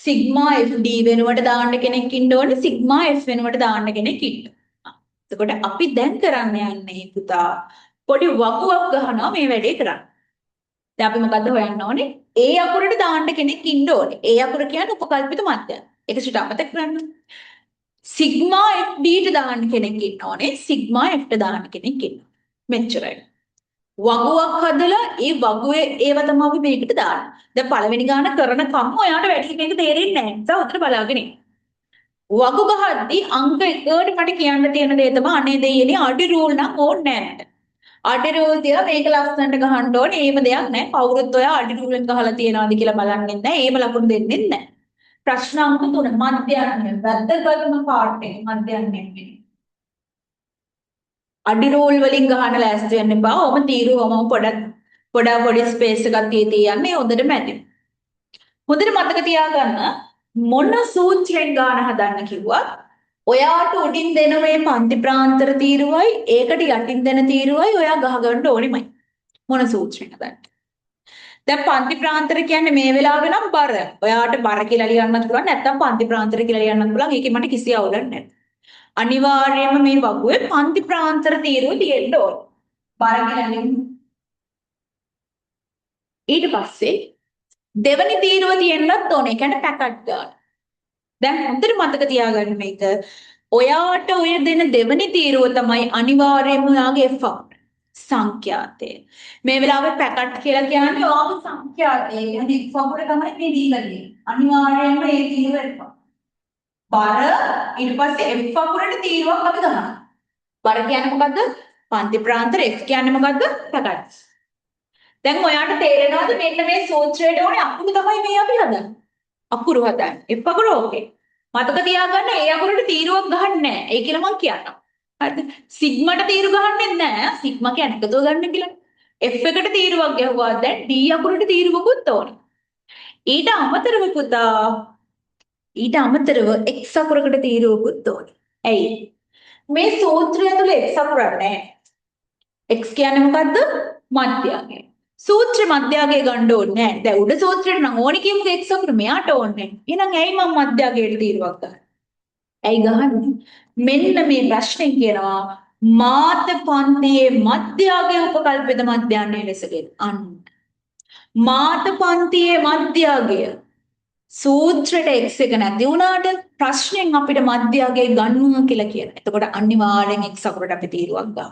සිග්මා FD වෙනුවට දාන්න කෙනෙක් ඉන්න ඕනේ. සිග්මා F වෙනුවට දාන්න කෙනෙක් ඉන්න. එතකොට අපි දැන් කරන්න යන්නේ පුතා පොඩි වකුවක් ගහනවා මේ වැඩේ කරන්න. දැන් අපි මොකද්ද හොයන්න ඕනේ? A අකුරට දාන්න කෙනෙක් ඉන්න ඕනේ. A අකුර කියන්නේ උපකල්පිත මධ්‍යය. ඒක සිට අමතක කරන්න. සිග්මා FD ට දාන්න කෙනෙක් ඉන්න ඕනේ. සිග්මා F ට දාන්න කෙනෙක් ඉන්න. මෙච්චරයි. වගුවක් හදලා ඒ වගුවේ ඒව තමයි අපි මේකට දාන්නේ. දැන් පළවෙනි ගාන කරන කම ඔයාලට වැඩි මේක තේරෙන්නේ නැහැ. ඒක උතර බලාගෙන ඉන්න. වගු ගහද්දි අංක 1ට මට කියන්න තියෙන දේ තමයි අනේ දෙයියනේ අඩි රූල් නම් ඕනේ නැහැ මට. අඩි රූල් තියලා මේක ලස්සනට ගහන්න ඕනේ. ඒව දෙයක් නැහැ. කවුරුත් ඔයා අඩි රූලෙන් ගහලා තියනවාද කියලා බලන්නේ නැහැ. ඒව ලකුණු දෙන්නේ නැහැ. ප්‍රශ්න අංක 3 මධ්‍යන්නේ. වැද්දගත්ම පාර්ට් එක මධ්‍යන්නේ. අඩි රෝල් වලින් ගහන්න ලෑස්ති වෙන්න එපා. ඔම තීරුවම පොඩි ස්පේස් එකක් තියන්නේ හොඳට මැද. හොඳට මතක තියාගන්න මොන සූත්‍රයෙන් ගාන හදන්න කිව්වත් ඔයාට උඩින් දෙන මේ පන්ති ප්‍රාන්තර තීරුවයි ඒකට යටින් දෙන තීරුවයි ඔයා ගහගන්න ඕනෙමයි. මොන සූත්‍රයෙන් හදන්න. දැන් පන්ති ප්‍රාන්තර කියන්නේ මේ වෙලාවේ නම් බර. ඔයාට බර කියලා ලියන්නත් පුළුවන් නැත්නම් පන්ති ප්‍රාන්තර කියලා ලියන්නත් පුළුවන්. ඒකේ මට කිසි අවුලක් නැහැ. අනිවාර්යයෙන්ම මේ වගුවේ පන්ති ප්‍රාන්තර තීරුව තියෙන්න ඕන. බර කියන්නේ ඊට පස්සේ දෙවනි තීරුව තියෙන්නත් ඕනේ. ඒ කියන්නේ පැකට් ගන්න. දැන් හොඳට මතක තියාගන්න මේක. ඔයාට ඔය දෙන දෙවනි තීරුව තමයි අනිවාර්යයෙන්ම ඔයාගේ F සංඛ්‍යාතය. මේ වෙලාවේ පැකට් කියලා කියන්නේ ඔයාගේ සංඛ්‍යාතය. ඒ කියන්නේ F අකුර තමයි මේ දීලා තියෙන්නේ. අනිවාර්යයෙන්ම ඒ තීරුව එපා. බර ඊට පස්සේ F අකුරට තීරුවක් අපි ගන්නවා. බර කියන්නේ මොකද්ද? පන්ති ප්‍රාන්තර F කියන්නේ මොකද්ද? පැකට්. දැන් ඔයාට තේරෙනවද මෙන්න මේ සූත්‍රයට ඕනේ අකුරු තමයි මේ අපි හදන්නේ. අකුරු හදන්නේ. F අකුර ඕකේ. මතක තියාගන්න ඒ අකුරට තීරුවක් ගහන්නේ නැහැ. ඒ කියලා මම කියන්නම්. හරිද? සිග්මාට තීරු ගහන්නෙත් නැහැ. සිග්මා කියන්නේ එකතුව ගන්න කියලා. F එකට තීරුවක් ගැහුවා දැන් D අකුරට තීරුවකුත් ඕනේ. ඊට අමතරව x අකුරකට තීරුවකුත් ඕනේ. ඇයි? මේ සූත්‍රය තුල x අකුරක් නැහැ. x කියන්නේ මොකද්ද? මධ්‍යගය. සූත්‍ර මධ්‍යගය ගන්න ඕනේ නැහැ. දැන් උඩ සූත්‍රෙට නම් ඕනේ කියමුකෝ x අකුර මෙයාට ඕනේ. එහෙනම් ඇයි මම මධ්‍යගයට තීරුවක් ගන්න? ඇයි ගහන්නේ? මෙන්න මේ ප්‍රශ්නේ කියනවා මාත පන්තියේ මධ්‍යගය උපකල්පිත මධ්‍යයන්ය ලෙසගෙන. අන්න මාත පන්තියේ මධ්‍යගය සූත්‍රයට x එක නැති වුණාට ප්‍රශ්නෙන් අපිට මධ්‍යගය ගන්නවා කියලා කියන. එතකොට අනිවාර්යෙන් x අකුරට අපි තීරුවක් ගන්නවා.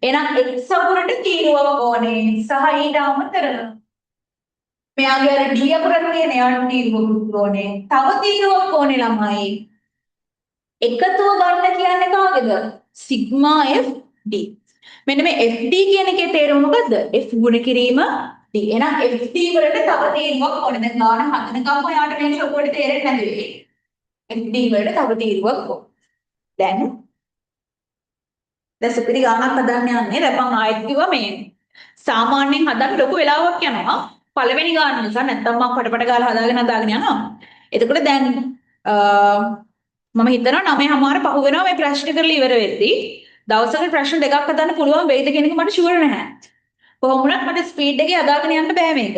එහෙනම් x අකුරට තීරුවක් ඕනේ සහ ඊට අමතරව මෙයාගේ අර d අකුරට තියෙන යාට තීරුවක් ඕනේ. තව තීරුවක් ඕනේ ළමයි. එකතුව ගන්න කියන්නේ කාගේද? Sigma fd. මෙන්න මේ fd කියන එකේ තේරුම මොකද්ද? f ගුණ කිරීම d. එහෙනම් fd වලට තව තීරුවක් ඕනේ. දැන් ගාන හදනකම් ඔයාලට මේක ලොකුවට තේරෙන්නේ නැති වෙයි. fd වලට තව තීරුවක් ඕනේ. දැන් සුපිරි ගානක් හදන්න යන්නේ. දැන් මම ආයෙත් කිව්වා මේ සාමාන්‍යයෙන් හදන්න ලොකු වෙලාවක් යනවා. පළවෙනි ගාන නිසා නැත්තම් මම පටපට ගාලා හදාගෙන යනවා. එතකොට දැන් මම හිතනවා 9:00මාර පහු වෙනවා මේ ප්‍රශ්න කරලා ඉවර වෙද්දී. දවසකට ප්‍රශ්න දෙකක් හදන්න පුළුවන් වෙයිද කියන එක මට ෂුවර් නැහැ. කොහොම වුණත් මට ස්පීඩ් එකේ හදාගෙන යන්න බෑ මේක.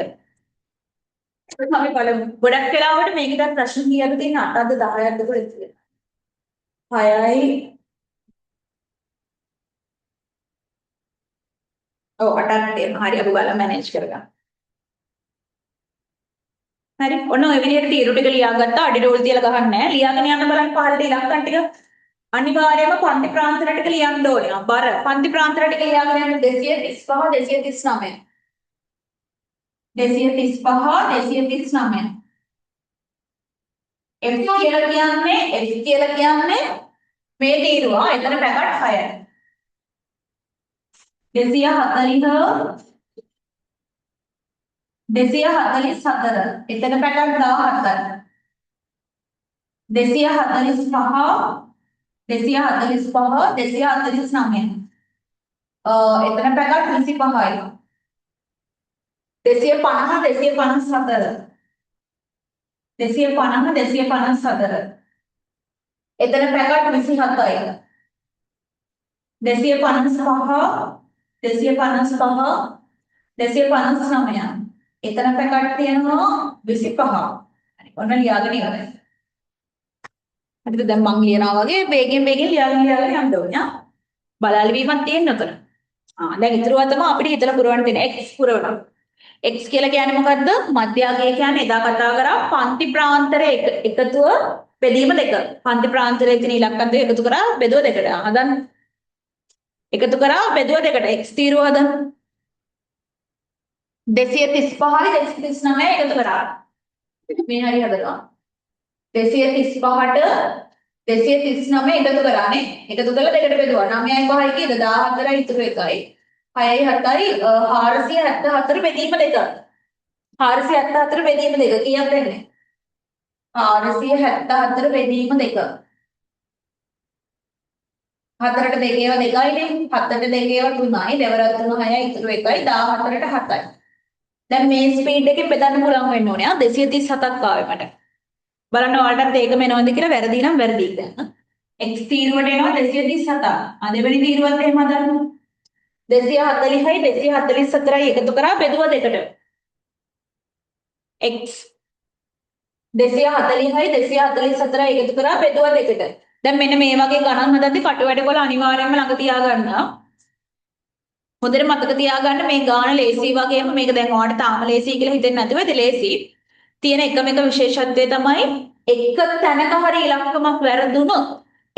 අපි බලමු. ගොඩක් වෙලාවට මේකටත් ප්‍රශ්න කීයද තියෙන්නේ 8ක්ද 10ක්ද කියලා. 6යි. ඔව් 8ක් තියෙනවා. හරි අපි බලමු මැනේජ් කරගන්න. හරි ඔන්න ඔය විදිහට තීරු ටික ලියාගත්තා අඩි රෝල් තියලා ගහන්නේ නැහැ ලියාගෙන යන්න බලන්න පහළට ඉලක්කම් ටික අනිවාර්යයෙන්ම පන්ති ප්‍රාන්තර ටික ලියන්න ඕනේ බර පන්ති ප්‍රාන්තර ටික ලියාගෙන යන්න 235 239 F කියලා කියන්නේ මේ තීරුව එතන පැකට් 6යි 240 244 එතන පැකට් 17යි 245 249 එතන පැකට් 25යි 250 254 එතන පැකට් 27යි 255 එතන පැකට් තියෙනවා 25. හරි. ඔන්න ලියාගෙන ඉවරයි. හරිද? දැන් මම ලියනවා වගේ වේගෙන් ලියාගෙන යන්න ඕනේ. බලාලි වීමක් තියෙන්න උතන. දැන් ඉතුරුවා තමයි අපිට හිතලා පුරවන්න තියෙන x පුරවනවා. x කියලා කියන්නේ මොකද්ද? මධ්‍යගය කියන්නේ එදා කතා කරා පන්ති ප්‍රාන්තරයේ එකතුව බෙදීම දෙක. පන්ති ප්‍රාන්තරයේ තියෙන ඉලක්ක දෙක එකතු කරා බෙදුව දෙකට. හදන්න. එකතු කරා බෙදුව දෙකට x තීරුව හදන්න. 235 239 එකතු කරා. මේ හරි හදනවා. 235ට 239 එකතු කරානේ. එකතු කරලා දෙකට බෙදුවා. 9යි 5යි කීයද? 14යි ඉතුරු එකයි. 6යි 7යි 474 බෙදීම දෙක. 474 බෙදීම දෙක කීයක් වෙන්නේ? 474 බෙදීම දෙක. 4ට දෙකේව 2යිනේ. 7ට දෙකේව 3යි. දෙවරක් 3 6යි ඉතුරු එකයි. 14ට 7යි. දැන් මේ ස්පීඩ් එකෙන් බෙදන්න පුළුවන් වෙන්න ඕනේ. 237ක් ආවේ මට. බලන්න ඔයාලටත් ඒකම එනවද කියලා වැරදි නම් වැරදි දැන්. x තීරුවට එනවා 237. දෙවෙනි තීරුවත් එහෙම හදන්න. 240යි 244යි එකතු කරා බෙදුවා දෙකට. x 240යි 244යි එකතු කරා බෙදුවා දෙකට. දැන් මෙන්න මේ වගේ ගණන් හදද්දි කටුවැටකොළ අනිවාර්යයෙන්ම ළඟ තියාගන්න. හොඳට මතක තියාගන්න මේ ගාන ලේසි වගේම මේක දැන් ඔයාලට තාම ලේසි කියලා හිතෙන්නේ නැතුව ඒක ලේසි. තියෙන එකම එක විශේෂත්වය තමයි එක තැනක හරි ඉලක්කමක් වැරදුනොත්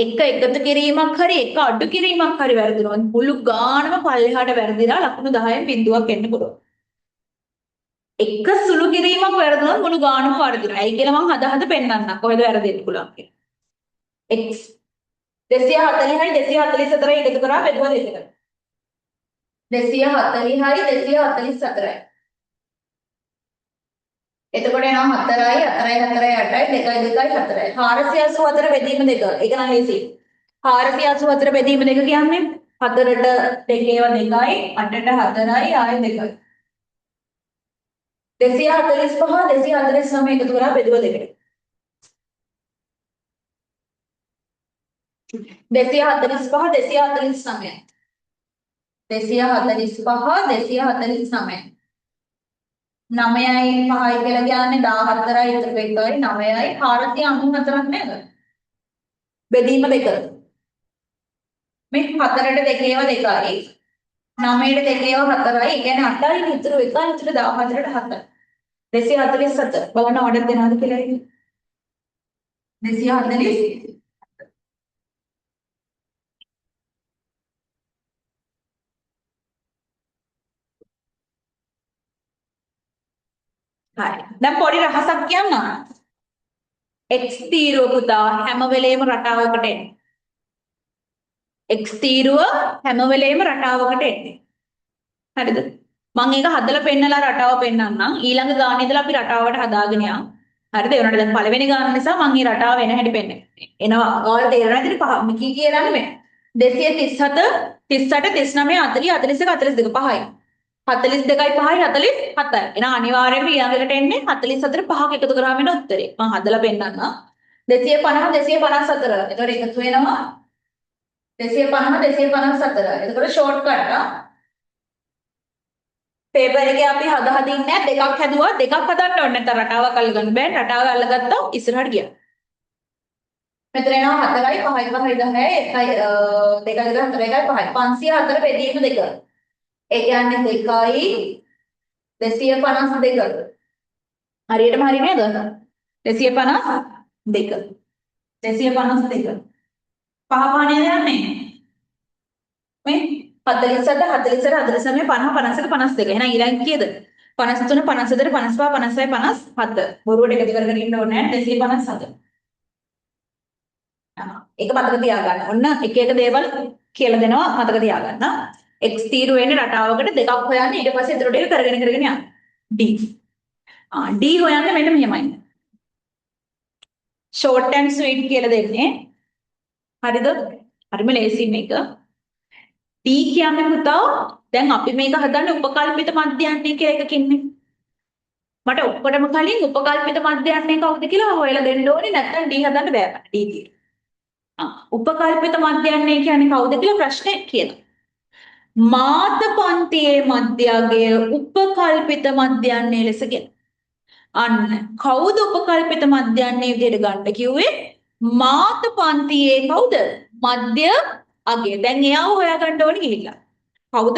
එක එකතු කිරීමක් හරි එක අඩු කිරීමක් හරි වැරදුනොත් මුළු ගානම පල්ලෙහාට වැරදිලා ලකුණු 10න් බිඳුවක් එන්න පුළුවන්. එක සුළු කිරීමක් වැරදුනොත් මුළු ගානම වර්ධිනවා. ඒයි කියලා මම හද පෙන්නන්නම් කොහෙද වැරදෙන්න පුළුවන් කියලා. x 240යි 244යි එකතු කරා බෙදුවා දෙකට. 240යි 244යි. එතකොට එනවා 4යි 4යි 4යි 8යි 2යි 2යි 4යි 484 බෙදීම දෙක. ඒක නම් ලේසි. 484 බෙදීම දෙක කියන්නේ 4ට දෙකේව 2යි 8ට 4යි ආයෙ 2යි. 245 249 එකතු කරලා බෙදුව දෙකට. 245 249 245 9යි 5යි කියලා කියන්නේ 14යි ඉතුරු එකයි 9යි 494ක් නේද? බෙදීම දෙක. මේ 4ට දෙකේව 2යි 9ට දෙකේව 4යි. ඒ කියන්නේ 8යි ඉතුරු 1යි ඉතුරු 14ට 7. 247 බලන්න ඕඩර් දෙනවද කියලා ඉන්නේ. 240 හරි. දැන් පොඩි රහසක් කියන්නම්. x තීරුව පුතා හැම වෙලේම රටාවකට එන්නේ. x තීරුව හැම වෙලේම රටාවකට එන්නේ. හරිද? මම ඒක හදලා පෙන්නලා රටාව පෙන්නන්නම්. ඊළඟ ගානේ ඉඳලා අපි රටාවට හදාගෙන යමු. හරිද? ඒ වුණාට දැන් පළවෙනි ගාන නිසා මම මේ රටාව වෙන හැටි පෙන්නනවා. එනවා. ඔයාලට තේරෙනවා ඉතින් පහ කී කියලා නෙමෙයි. 237 38 39 40 41 42 පහයි. 42යි 5යි 47යි. එහෙනම් අනිවාර්යයෙන්ම ඊළඟට එන්නේ 44 පහක එකතු කරාම එන උත්තරේ. මම හදලා පෙන්නන්නම්. 250 254. එතකොට එකතු වෙනවා 250 254. එතකොට ෂෝට් කට් පේපර් එකේ අපි හදින්නේ නැහැ. දෙකක් හැදුවා. දෙකක් හදන්න ඕනේ නැත්නම් රටාවක් අල්ලගන්න බෑ. රටාව අල්ලගත්තා ඉස්සරහට ගියා. මෙතන එනවා 4යි 5යි 5යි 10යි 1යි 2යි 4යි 5යි 504 බෙදීම 2. ඒ කියන්නේ 2යි 252. හරියටම හරි නේද? 252. 252. පහ පහ නේද යන්නේ? මේ 47 48 49 50 51 52. එහෙනම් ඊළඟ කීයද? 53 54 55 56 57. බොරුවට එකතු කරගෙන ඉන්න ඕනේ නැහැ 257. ඒක මතක තියාගන්න. ඔන්න එක එක දේවල් කියලා දෙනවා මතක තියාගන්න. x තීරු වෙන්නේ රටාවකට දෙකක් හොයන්න ඊට පස්සේ ඊටරට ඒක කරගෙන යන්න. d. d හොයන්නේ මෙන්න මෙහෙමයි. short and sweet කියලා දෙන්නේ. හරිද? හරිම ලේසි මේක. d කියන්නේ පුතා දැන් අපි මේක හදන්නේ උපකල්පිත මධ්‍යයන්නේ කියලා එකකින්නේ. මට ඔක්කොටම කලින් උපකල්පිත මධ්‍යයන්නේ කවුද කියලා හොයලා දෙන්න ඕනේ නැත්නම් d හදන්න බෑ මට d තීරු. උපකල්පිත මධ්‍යයන්නේ කියන්නේ කවුද කියලා ප්‍රශ්නේ කියනවා. මාත පන්තියේ මධ්‍යගය උපකල්පිත මධ්‍යයන්නේ ලෙසගෙන. අන්න කවුද උපකල්පිත මධ්‍යයන්නේ විදිහට ගන්න කිව්වේ? මාත පන්තියේ කවුද? මධ්‍ය අගය. දැන් එයාව හොයාගන්න ඕනේ ගිහිල්ලා. කවුද?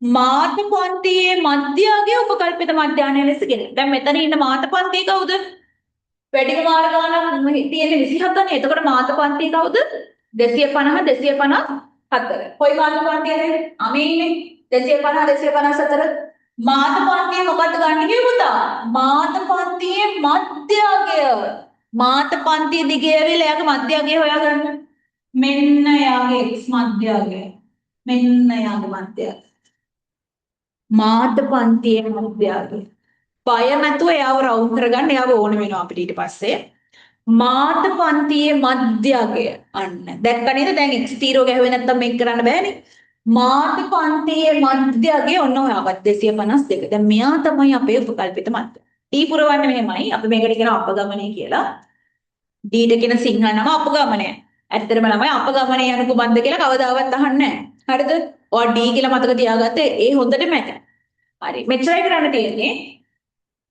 මාත පන්තියේ මධ්‍ය අගය උපකල්පිත මධ්‍යයන්නේ ලෙසගෙන. දැන් මෙතන ඉන්න මාත පන්තිය කවුද? වැඩිම මාන ගානක් තියෙන්නේ 27 නේ. එතකොට මාත පන්තිය කවුද? 250 254. කොයි මාත පන්තියද? අමේ ඉන්නේ 250 254. මාත පන්තිය මොකද්ද ගන්න කිව්ව පුතා? මාත පන්තියේ මධ්‍යගය. මාත පන්තිය දිගේ ඇවිල්ලා එයාගේ මධ්‍යගය හොයාගන්න. මෙන්න එයාගේ x මධ්‍යගය. මෙන්න එයාගේ මධ්‍යගය. මාත පන්තියේ මධ්‍යගය. බය නැතුව එයාව රවුන්ඩ් කරගන්න එයාව ඕන වෙනවා අපිට ඊට පස්සේ. මාත පන්තියේ මධ්‍යගය. අන්න. දැක්ක නේද? දැන් x තීරෝ ගැහුවේ නැත්තම් මේක කරන්න බෑනේ. මාත පන්තියේ මධ්‍යගය ඔන්න ඔයාවත් 252. දැන් මෙයා තමයි අපේ උපකල්පිත මධ්‍ය. D පුරවන්නේ මෙහෙමයි. අපි මේකට කියන අපගමනය කියලා. D ට කියන සිංහල නම අපගමනය. ඇත්තටම ළමයි අපගමනය යන කුමක්ද කියලා කවදාවත් අහන්නේ නැහැ. හරිද? ඔයා D කියලා මතක තියාගත්තේ ඒ හොඳටම ඇත. හරි. මෙච්චරයි කරන්න තියෙන්නේ.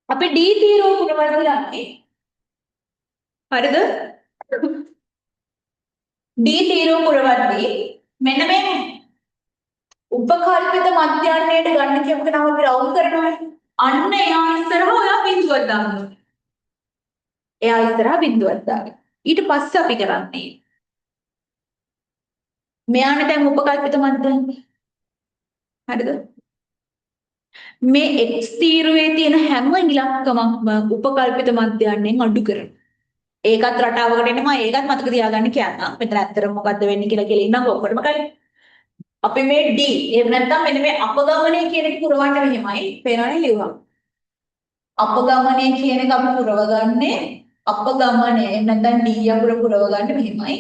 අපි D තීරෝ පුරවන්න යන්නේ. හරිද? D තීරෝ පුරවන්නේ මෙන්න මේ උපකල්පිත මධ්‍යයන්නයට ගන්න කියමුක නම් අපි රවුන්ඩ් කරනවා. අන්න එයා ඉස්සරහ ඔයා බිඳුවක් දාන්න. එයා ඉස්සරහ බිඳුවක් දාන්න. ඊට පස්සේ අපි කරන්නේ මෙයානේ දැන් උපකල්පිත මධ්‍යයන්නේ. හරිද? මේ x තීරුවේ තියෙන හැම ඉලක්කමක්ම උපකල්පිත මධ්‍යයන්නෙන් අඩු කරනවා. ඒකත් රටාවකට එනවා ඒකත් මතක තියාගන්න කියන්නම්. මෙතන ඇත්තටම මොකද්ද වෙන්නේ කියලා ඉන්නම් ඔක්කොටම කලින්. අපි මේ D එහෙම නැත්නම් මෙන්න මේ අපගමනය කියන එක පුරවන්න මෙහෙමයි. පේනවනේ ලියුවා. අපගමනය කියන එක අපි පුරවගන්නේ අපගමනය එහෙම නැත්නම් D අකුර පුරවගන්න මෙහෙමයි.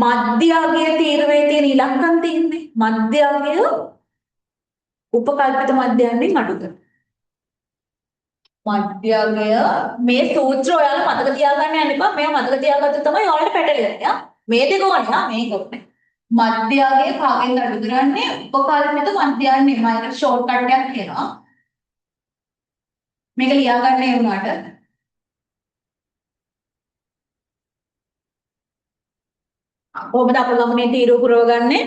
මධ්‍යගය තීරුවේ තියෙන ඉලක්කම් තියෙන්නේ. මධ්‍යගය උපකල්පිත මධ්‍යයන්ගෙන් අඩු කරනවා. මධ්‍යගය මේ සූත්‍ර ඔයාලා මතක තියාගන්න යන්න එපා. මේවා මතක තියාගත්තොත් තමයි ඔයාලට පැටලෙන්නේ. මේ දෙක ඕනේ මේක ඕනේ. මධ්‍යගය කාගෙන්ද අඩු කරන්නේ? උපකල්පිත මධ්‍යයන්නේ. මම ඒකට ෂෝට් කට් එකක් කියනවා. මේක ලියාගන්න ඒ වුණාට කොහොමද අපගමනේ තීරුව පුරවගන්නේ?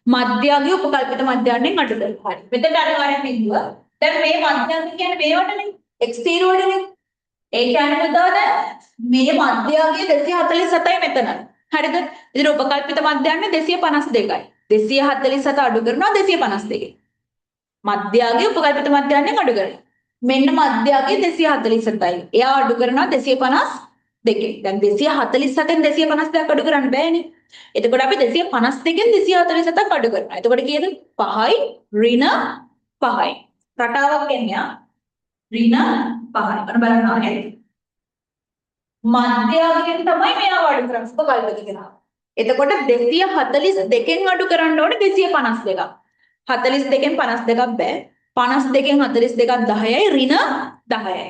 මධ්‍යගය උපකල්පිත මධ්‍යයන්ගෙන් අඩු කරලා. හරි. මෙතන අනිවාර්යෙන් බිඳුව. දැන් මේ මධ්‍යංග කියන්නේ මේවටනේ. x තීරුවටනේ. ඒ කියන්නේ මොකද? මේ මධ්‍යගය 247යි මෙතන. හරිද? ඉතින් උපකල්පිත මධ්‍යයන්නේ 252යි. 247 අඩු කරනවා 252. මධ්‍යගය උපකල්පිත මධ්‍යයන්ගෙන් අඩු කරනවා. මෙන්න මධ්‍යගය 247යි. එයා අඩු කරනවා 252. දැන් 247න් 252ක් අඩු කරන්න බෑනේ. එතකොට අපි 252න් 247ක් අඩු කරනවා. එතකොට කීයද? 5යි ඍණ 5යි. රටාවක් එන්නේ ඍණ 5යි. අන්න බලන්න ආයෙත්. මධ්‍යගයෙන් තමයි මෙයා අඩු කරන්නේ උපකල්පිත කෙනා. එතකොට 242න් අඩු කරන්න ඕනේ 252ක්. 42න් 52ක් බෑ. 52න් 42ක් 10යි ඍණ 10යි.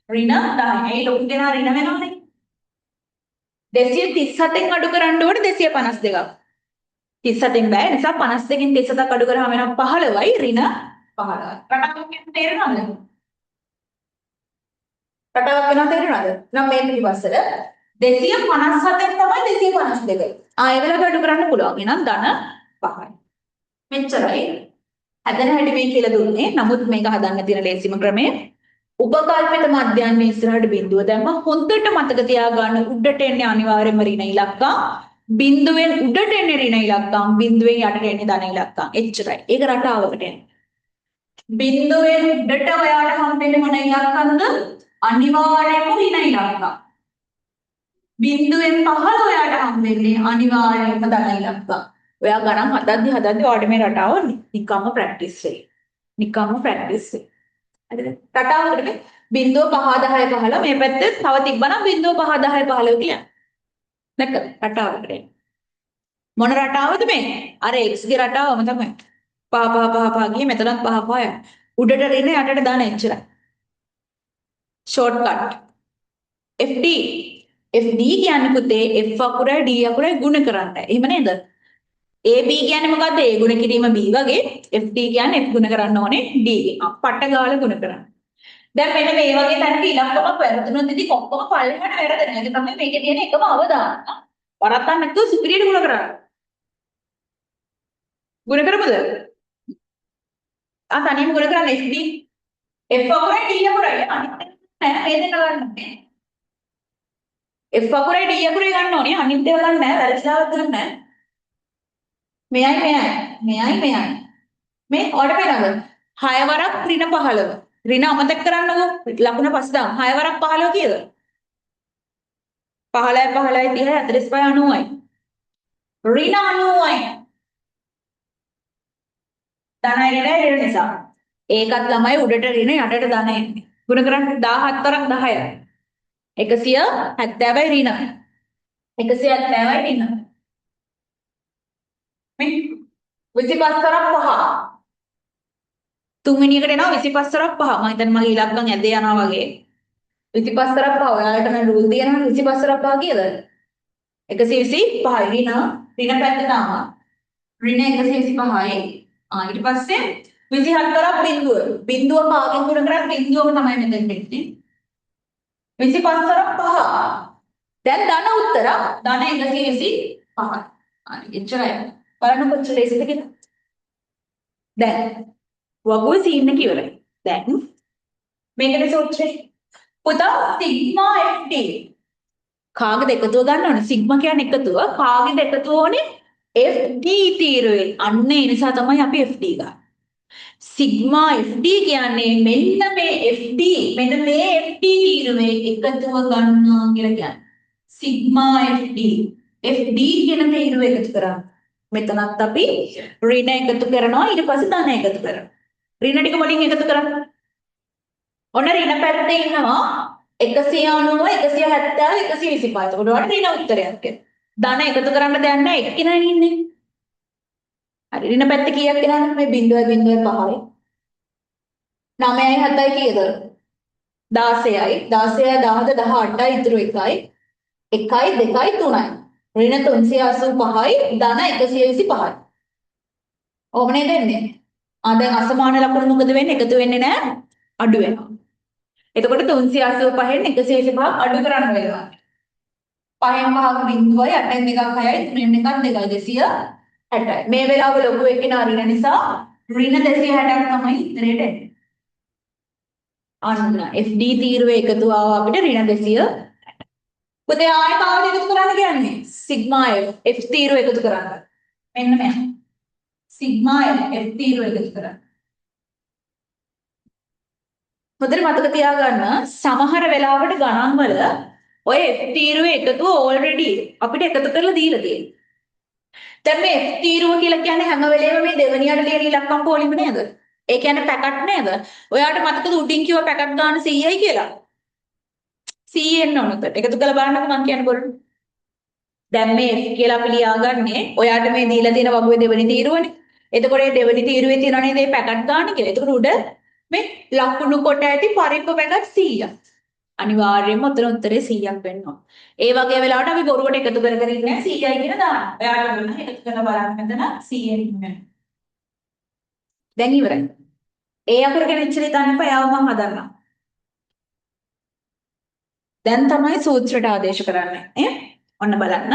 ඍණ 10යි. ඒ ලොකු කෙනා ඍණ වෙනවනේ. 237න් අඩු කරන්න ඕනේ 252ක්. 37න් බෑ. නිසා 52න් 37ක් අඩු කරාම වෙනවා 15යි ඍණ 15යි. රටාවක් තේරෙනවද? රටාවක් වෙනවා තේරෙනවද? නම් මේ පිටිපස්සට 257න් තමයි 252. ඒ වෙලාවට අඩු කරන්න පුළුවන්. එහෙනම් ධන 5යි. මෙච්චරයි. හදන හැටි මේ කියලා දුන්නේ. නමුත් මේක හදන්න තියෙන ලේසිම ක්‍රමය උපකල්පිත මධ්‍යයන් ඉස්සරහට බිඳුව දැම්ම හොඳට මතක තියාගන්න උඩට එන්නේ අනිවාර්යයෙන්ම ඍණ ඉලක්කම් බිඳුවෙන් උඩට එන්නේ ඍණ ඉලක්කම් බිඳුවෙන් යටට එන්නේ ධන ඉලක්කම් එච්චරයි. ඒක රටාවකට එන්නේ. බිඳුවෙන් උඩට ඔයාලට හම්බෙන්නේ මොන ඉලක්කම්ද? අනිවාර්යයෙන්ම ඍණ ඉලක්කම්. බිඳුවෙන් පහළ ඔයාලට හම්බෙන්නේ අනිවාර්යයෙන්ම ධන ඉලක්කම්. ඔයා ගණන් හදද්දි ඔයාලට මේ රටාව නිකම්ම ප්‍රැක්ටිස් වෙයි. නිකම්ම ප්‍රැක්ටිස් වෙයි. හරිද? රටාවකට බිංදුව 5 10 15 මේ පැත්තේ තව තිබ්බනම් බිංදුව 5 10 15 කියලා. දැක්කද? රටාවකට. මොන රටාවද මේ? අර x ගේ රටාවම තමයි. 5 5 5 5 ගියේ මෙතනත් 5 5 යන. උඩට රින යටට දාන එච්චරයි. ෂෝට්කට්. FD FD කියන්නේ පුතේ F අකුරයි D අකුරයි ගුණ කරන්නයි. එහෙම නේද? AB කියන්නේ මොකද්ද? A ගුණ කිරීම B වගේ FD කියන්නේ F ගුණ කරන්න ඕනේ D ගෙන්. අපට ගාලා ගුණ කරන්න. දැන් මෙන්න මේ වගේ තැනක ඉලක්කමක් වැරදුනොත් ඉතින් ඔක්කොම පල්ලෙහාට වැරදෙනවා. ඒක තමයි මේකේ තියෙන එකම අවදානම. වරද්දන්න නැතුව සුපිරියට ගුණ කරන්න. ගුණ කරමුද? තනියම ගුණ කරන්න FD F අකුරයි D අකුරයි අනිත් නෑ මේ දෙක ගන්න. F අකුරයි D අකුරයි ගන්න ඕනේ. අනිත් ඒවා ගන්න නෑ. වැරදිලාවක් ගන්න නෑ. මෙයයි. මේ ඔඩ වෙනවද? 6 වරක් ඍණ 15. ඍණ අමතක කරන්නකෝ. ලකුණ පස්සේ දාමු. 6 වරක් 15 කීයද? 15යි 15යි 30යි 45යි 90යි. ඍණ 90යි. ධනයි ඍණ නිසා. ඒකත් ළමයි උඩට ඍණ යටට ධන එන්නේ. ගුණ කරන්න 17 වරක් 10යි. 170යි ඍණ. 170යි ඍණ. මේ 25 වරක් 5. තුන්වෙනි එකට එනවා 25 වරක් 5. මම හිතන්නේ මගේ ඉලක්කම් ඇදේ යනවා වගේ. 25 වරක් 5. ඔයාලට මම රූල් දෙනවා 25 වරක් 5 කියලා. 125යි ඍණ පැත්ත දානවා. ඍණ 125යි. ඊට පස්සේ 27 වරක් බිඳුව. බිඳුව කාගෙන් ගුණ කරත් බිඳුවම තමයි මෙතෙන් දෙන්නේ. 25 වරක් 5. දැන් ධන උත්තර ධන 125යි. හරි එච්චරයි. බලන්න කොච්චර ලේසිද කියලා. දැන් වගුව සීන් එක ඉවරයි. දැන් මේකේ සූත්‍රය පුතා සිග්මා FD කාගෙද එකතුව ගන්න ඕනේ. සිග්මා කියන්නේ එකතුව. කාගෙද එකතුව ඕනේ? FD තීරුවේ. අන්න ඒ නිසා තමයි අපි FD ගන්න. සිග්මා FD කියන්නේ මෙන්න මේ FD මෙන්න මේ FD තීරුවේ එකතුව ගන්නවා කියලා කියන්නේ. සිග්මා FD FD කියන තීරුව එකතු කරා. මෙතනත් අපි ඍණ එකතු කරනවා ඊට පස්සේ ධන එකතු කරනවා. ඍණ ටික වලින් එකතු කරන්න. ඔන්න ඍණ පැත්තේ ඉන්නවා 190 170 125. එතකොට ඔයාලට ඍණ උත්තරයක් එනවා. ධන එකතු කරන්න දෙයක් නැහැ එක්කෙනා ඉන්නේ. හරි ඍණ පැත්තේ කීයක් එනවද? මේ 0.05යි. 9යි 7යි කීයද? 16යි 16 10 18යි ඉතුරු 1යි 1යි 2යි 3යි ඍණ 385යි ධන 125යි. ඕමනේ දෙන්නේ. දැන් අසමාන ලකුණු මොකද වෙන්නේ? එකතු වෙන්නේ නැහැ. අඩු වෙනවා. එතකොට 385න් 125ක් අඩු කරන්න වෙනවා. 5න් 5ක බිඳුවයි 8න් 2ක් 6යි 3න් 1ක් 2යි 260යි. මේ වෙලාව ලොකු එක්කෙනා ඍණ නිසා ඍණ 260ක් තමයි ඉතරේට එන්නේ. අන්න FD තීරුවේ එකතු ආව අපිට ඍණ 260. පුතේ ආයෙ කාවද එකතු කරන්න කියන්නේ? සිග්මා F තීරුව එකතු කරන්න. මෙන්න මෙයා. සිග්මා F තීරුව එකතු කරන්න. හොඳට මතක තියාගන්න සමහර වෙලාවට ගණන් වල ඔය F තීරුවේ එකතුව ඕල්රෙඩි අපිට එකතු කරලා දීලා තියෙනවා. දැන් මේ F තීරුව කියලා කියන්නේ හැම වෙලේම මේ දෙවෙනියට ලියන ඉලක්කම් පොලිම නේද? ඒ කියන්නේ පැකට් නේද? ඔයාට මතකද උඩින් කිව්ව පැකට් ගන්න 100යි කියලා? 100 එන්න ඕනද? එකතු කරලා බලන්නකෝ මම කියන්නේ බොරුනේ. දැන් මේ F කියලා අපි ලියාගන්නේ ඔයාට මේ දීලා තියෙන වගුවේ දෙවෙනි තීරුවනේ. එතකොට මේ දෙවෙනි තීරුවේ තියෙනවා නේද මේ පැකට් ගන්න කියලා. එතකොට උඩ මේ ලකුණු කොට ඇති පරිප්ප පැකට් 100ක්. අනිවාර්යයෙන්ම උතර උත්තරේ 100ක් වෙන්න ඕන. ඒ වගේ වෙලාවට අපි බොරුවට එකතු කර කර ඉන්නේ 100යි කියන දාන්න. ඔයාලට බලන්න එකතු කරලා බලන්න මෙතන 100න් ඉන්නේ. දැන් ඉවරයි. ඒ අකුර ගැන ඉච්චර හිතන්න එපා. යාව මම හදන්නම්. දැන් තමයි සූත්‍රයට ආදේශ කරන්නේ. ඔන්න බලන්න.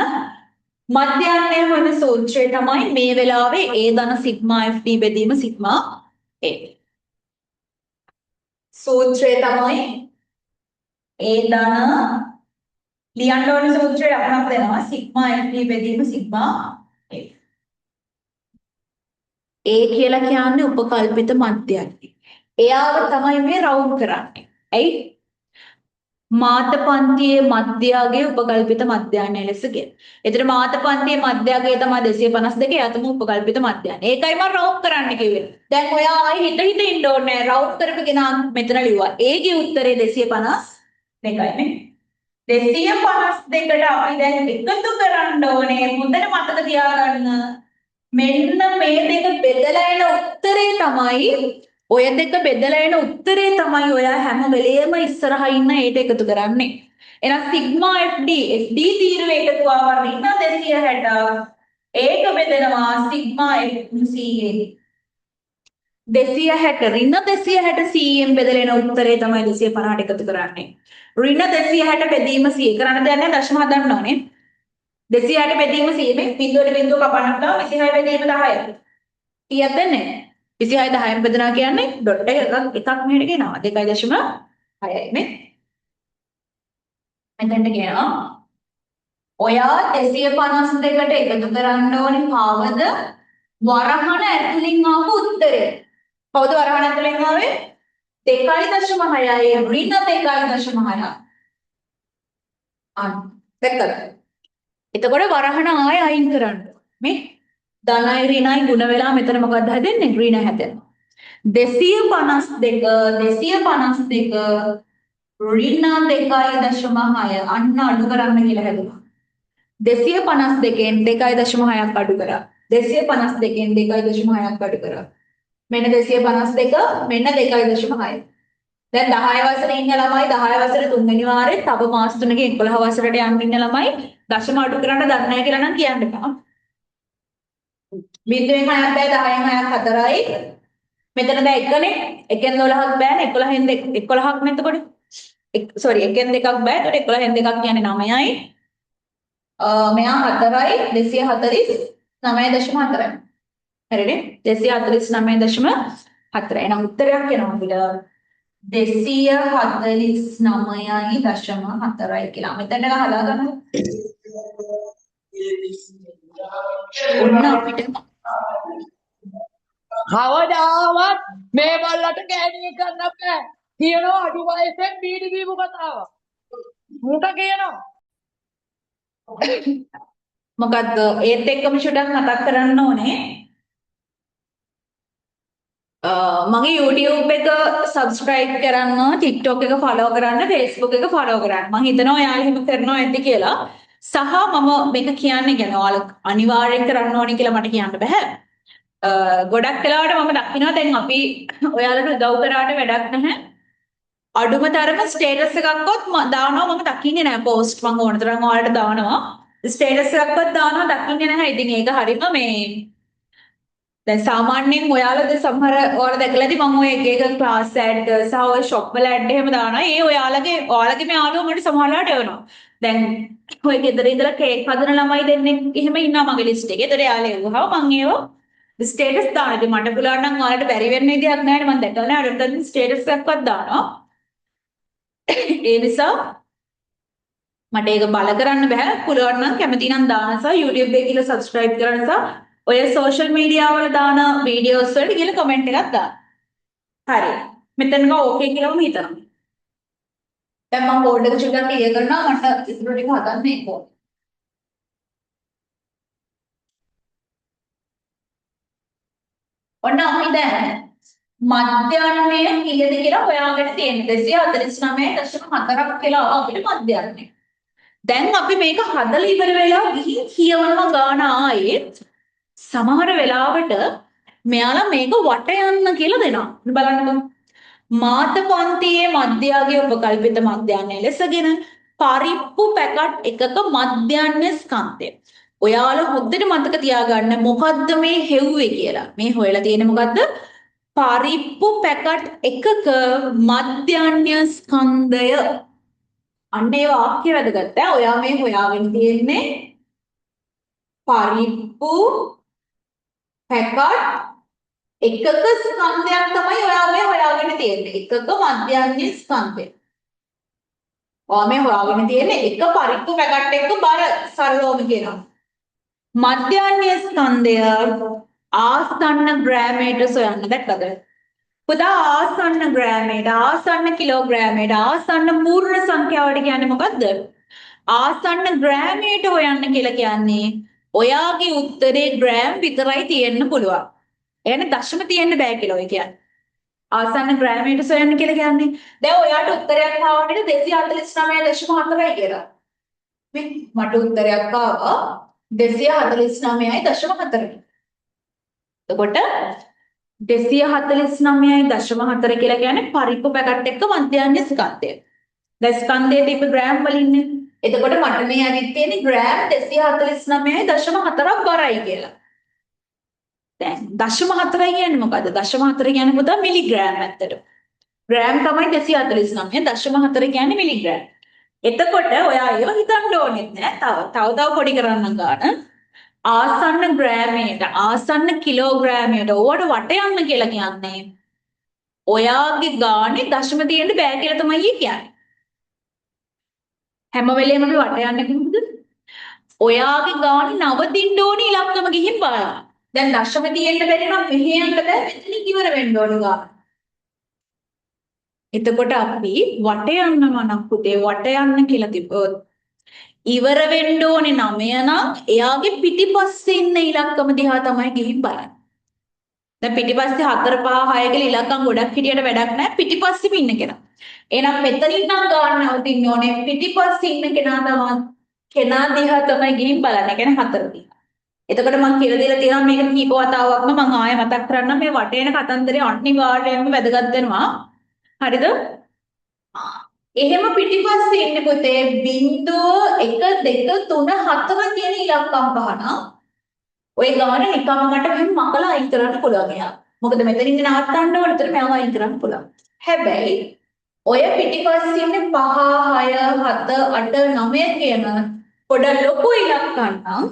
මධ්‍යයන්ය වන සූත්‍රය තමයි මේ වෙලාවේ A ධන සිග්මා FD බෙදීම සිග්මා A. සූත්‍රය තමයි A ධන ලියන්න ඕන සූත්‍රය අපහක් දෙනවා සිග්මා FD බෙදීම සිග්මා A. A කියලා කියන්නේ උපකල්පිත මධ්‍යයන්ය. එයාව තමයි මේ රවුම් කරන්නේ. ඇයි? මාත පන්තියේ මධ්‍යයගේ උපකල්පිත මධ්‍යයන්ය ලෙස කියන. එතන මාත පන්තියේ මධ්‍යයගේ තමයි 252 එයා තමයි උපකල්පිත මධ්‍යයන්ය. ඒකයි මම රවුම් කරන්න කිව්වේ. දැන් ඔයා ආයි හිත ඉන්න ඕනේ නැහැ. රවුම් කරපගෙන මෙතන ලිව්වා. A ගේ උත්තරේ 252යි නේ. 252ට අපි දැන් එකතු කරන්න ඕනේ. හොඳට මතක තියාගන්න. මෙන්න මේ දෙක බෙදලා එන උත්තරේ තමයි ඔය දෙක බෙදලා එන උත්තරේ තමයි ඔයා හැම වෙලේම ඉස්සරහා ඉන්න ඒට එකතු කරන්නේ. එහෙනම් සිග්මා FD තීරුවේ එකතු ආවම ඉන්න 260 ඒක බෙදෙනවා සිග්මා FCA 260 ඍණ 260 CM බෙදලා එන උත්තරේ තමයි 250ට එකතු කරන්නේ. ඍණ 260 බෙදීම C කරන්න දෙයක් නැහැ දශම හදන්න ඕනේ. 260 බෙදීම C මේ බිඳුවට බිඳුව කපන්න ගාව 26 බෙදීම 10යි. කීයද දෙන්නේ? 26 10න් බෙදනවා කියන්නේ ඩොට් එකක් මෙහෙට ගෙනවා 2.6යි නේ. මෙතනට ගෙනවා. ඔයා 252ට එකතු කරන්න ඕනේ කවද? වරහණ ඇතුලින් ආපු උත්තරේ. කවුද වරහණ ඇතුලින් ආවේ? 2.6යි ඍණ 2.6යි. දැක්කද? එතකොට වරහණ ආයෙ අයින් කරන්න. මේ ධනයි ඍණයි ගුණ වෙලා මෙතන මොකක්ද හැදෙන්නේ? ඍණ හැදෙනවා. 252 ඍණ 2.6 අන්න අඩු කරන්න කියලා හැදුවා. 252න් 2.6ක් අඩු කරා. 252න් 2.6ක් අඩු කරා. මෙන්න 252 මෙන්න 2.6. දැන් 10 වසරේ ඉන්න ළමයි 10 වසරේ තුන්වෙනි වාරේ තව මාස 3කින් 11 වසරට යන්න ඉන්න ළමයි දශම අඩු කරන්න දන්නේ නැහැ කියලා නම් කියන්න එපා. බිඳුවෙන් 6ක් බෑ 10න් 6ක් 4යි. මෙතන දැන් 1නේ 1න් 12ක් බෑනේ 11න් 11ක් නේ එතකොට. සෝරි 1න් 2ක් බෑ. එතකොට 11න් 2ක් කියන්නේ 9යි. මෙයා 4යි 249.4යි. හරිනේ 249.4. එහෙනම් උත්තරයක් එනවා අපිට 249.4යි කියලා. මෙතනට ගහලා ගන්න. ඔන්න අපිට කවදාවත් මේ බල්ලට කෑණිය ගන්න බෑ. කියනවා අඩු වයසෙන් බීඩි දීපු කතාවක්. මුට කියනවා. මොකද්ද ඒත් එක්කම ෂුඩක් මතක් කරන්න ඕනේ. මගේ YouTube එක subscribe කරන්න, TikTok එක follow කරන්න, Facebook එක follow කරන්න. මම හිතනවා ඔයාලා එහෙම කරනවා ඇති කියලා. සහ මම මේක කියන්නේ ගැන ඔයාලා අනිවාර්යෙන් කරන්න ඕනේ කියලා මට කියන්න බෑ. ගොඩක් වෙලාවට මම දකිනවා දැන් අපි ඔයාලට උදව් කරාට වැඩක් නැහැ. අඩුම තරම ස්ටේටස් එකක්වත් දානවා මම දකින්නේ නැහැ පෝස්ට් මම ඕන තරම් ඔයාලට දානවා ස්ටේටස් එකක්වත් දානවා දකින්නේ නැහැ ඉතින් ඒක හරිම මේ දැන් සාමාන්‍යයෙන් ඔයාලද සමහර ඔයාලා දැකලා ඇති මම ඔය එක ක්ලාස් ඇඩ් සහ ඔය ෂොප් වල ඇඩ් එහෙම දානවා ඒ ඔයාලගේම යාළුවෝ මට සමහරලාට එවනවා දැන් ඔය ගෙදර ඉඳලා කේක් හදන ළමයි දෙන්නෙක් එහෙම ඉන්නවා මගේ ලිස්ට් එකේ ඒතර යාළුවෝ එවුවා මම ඒව ස්ටේටස් දානවා ඉතින් මට පුළුවන් නම් ඔයාලට බැරි වෙන්න විදියක් නැහැ නේ මම දැකලා නැහැ අර ස්ටේටස් එකක්වත් දානවා ඒ නිසා මට ඒක බල කරන්න බෑ පුළුවන් නම් කැමති නම් දාන්න සහ YouTube එකේ කියලා subscribe කරන්න සහ ඔය social media වල දාන videos වලට කියලා comment එකක් දාන්න. හරි. මෙතන ඕකේ කියලා මම හිතනවා. දැන් මම board එක චුට්ටක් clear කරනවා මට ඉතුරු ටික හදන්න ඒක ඕනේ. ඔන්න අපි දැන් මධ්‍යන්නේ කීයද කියලා හොයාගෙන තියෙනවා 249.4ක් කියලා අපිට මධ්‍යන්නේ. දැන් අපි මේක හදලා ඉවර වෙලා ගිහින් කියවනවා ගාන ආයේ සමහර වෙලාවට මෙයාලා මේක වට යන්න කියලා දෙනවා. බලන්නකෝ. මාත පන්තියේ මධ්‍යයාගේ උපකල්පිත මධ්‍යයන්ය ලෙසගෙන පරිප්පු පැකට් එකක මධ්‍යයන්‍ය ස්කන්ධය. ඔයාලා හොද්දට මතක තියාගන්න මොකද්ද මේ හෙව්වේ කියලා. මේ හොයලා තියෙන්නේ මොකද්ද? පරිප්පු පැකට් එකක මධ්‍යයන්‍ය ස්කන්ධය. අන්න ඒ වාක්‍ය වැදගත්. ඔයා මේ හොයාගෙන තියෙන්නේ පරිප්පු පැකට් එකක ස්කන්ධයක් තමයි ඔයා මේ හොයාගෙන තියෙන්නේ. එකක මධ්‍යයන්‍ය ස්කන්ධය. ඔයා මේ හොයාගෙන තියෙන්නේ එක පරිප්පු පැකට් එකක බර සරලවම කියනවා. මධ්‍යයන්‍ය ස්කන්ධය ආසන්න ග්‍රෑමයට සොයන්න දැක්කද? පුතා ආසන්න ග්‍රෑමයට ආසන්න කිලෝග්‍රෑමයට ආසන්න පූර්ණ සංඛ්‍යාවට කියන්නේ මොකද්ද? ආසන්න ග්‍රෑමයට හොයන්න කියලා කියන්නේ ඔයාගේ උත්තරේ ග්‍රෑම් විතරයි තියෙන්න පුළුවන්. එහෙනම් දශම තියෙන්න බෑ කියලා ඔය කියන්නේ. ආසන්න ග්‍රෑමයට සොයන්න කියලා කියන්නේ දැන් ඔයාට උත්තරයක් ආවනේ 249.4යි කියලා. මේ මට උත්තරයක් ආවා 249.4. එතකොට 249.4 කියලා කියන්නේ පරිප්පු පැකට් එක මධ්‍යයන්‍ය ස්කන්ධය. දැන් ස්කන්ධයේ තිබ්බ ග්‍රෑම් වලින්නේ. එතකොට මට මේ ඇවිත් තියෙන්නේ ග්‍රෑම් 249.4ක් බරයි කියලා. දැන් 0.4 කියන්නේ මොකද්ද? 0.4 කියන්නේ පුතා මිලිග්‍රෑම් ඇත්තට. ග්‍රෑම් තමයි 249.4 කියන්නේ මිලිග්‍රෑම්. එතකොට ඔයා ඒව හිතන්න ඕනෙත් නෑ. තව පොඩි කරන්න ගන්න. ආසන්න ග්‍රෑමයට ආසන්න කිලෝග්‍රෑමයට ඕවට වට යන්න කියලා කියන්නේ ඔයාගේ ගානේ දශම තියෙන්න බෑ කියලා තමයි කියන්නේ. හැම වෙලේම අපි වට යන්නේ කොහොමද? ඔයාගේ ගානේ නවතින්න ඕනේ ඉලක්කම ගිහින් බලන්න. දැන් දශම තියෙන්න බැරි නම් මෙහෙ යන්න බෑ මෙතනින් ඉවර වෙන්න ඕන ගාන. එතකොට අපි වට යනවා නම් පුතේ වට යන්න කියලා තිබ්බොත් ඉවර වෙන්න ඕනේ 9 නම් එයාගේ පිටිපස්සේ ඉන්න ඉලක්කම දිහා තමයි ගිහින් බලන්නේ. දැන් පිටිපස්සේ 4 5 6 කියලා ඉලක්කම් ගොඩක් හිටියට වැඩක් නැහැ පිටිපස්සෙම ඉන්න කෙනා. එහෙනම් මෙතනින් නම් ගන්න නවතින්න ඕනේ පිටිපස්සේ ඉන්න කෙනා දිහා තමයි ගිහින් බලන්නේ. ඒ කියන්නේ 4 දිහා. එතකොට මම කියලා දීලා තියෙනවා මේක කීප වතාවක්ම මම ආයෙ මතක් කරන්නම් මේ වටේන කතන්දරේ අනිවාර්යයෙන්ම වැදගත් වෙනවා. හරිද? එහෙම පිටිපස්සේ ඉන්නේ පුතේ 0 1 2 3 4 කියන ඉලක්කම් ගහනවා. ඔය ගාන නිකම්ම මට මෙහෙම මකලා අයින් කරන්න පුළුවන් එයා. මොකද මෙතනින් නවත්තන්න ඕන උතර මම අයින් කරන්න පුළුවන්. හැබැයි ඔය පිටිපස්සේ ඉන්නේ 5 6 7 8 9 කියන පොඩ ලොකු ඉලක්කම් නම්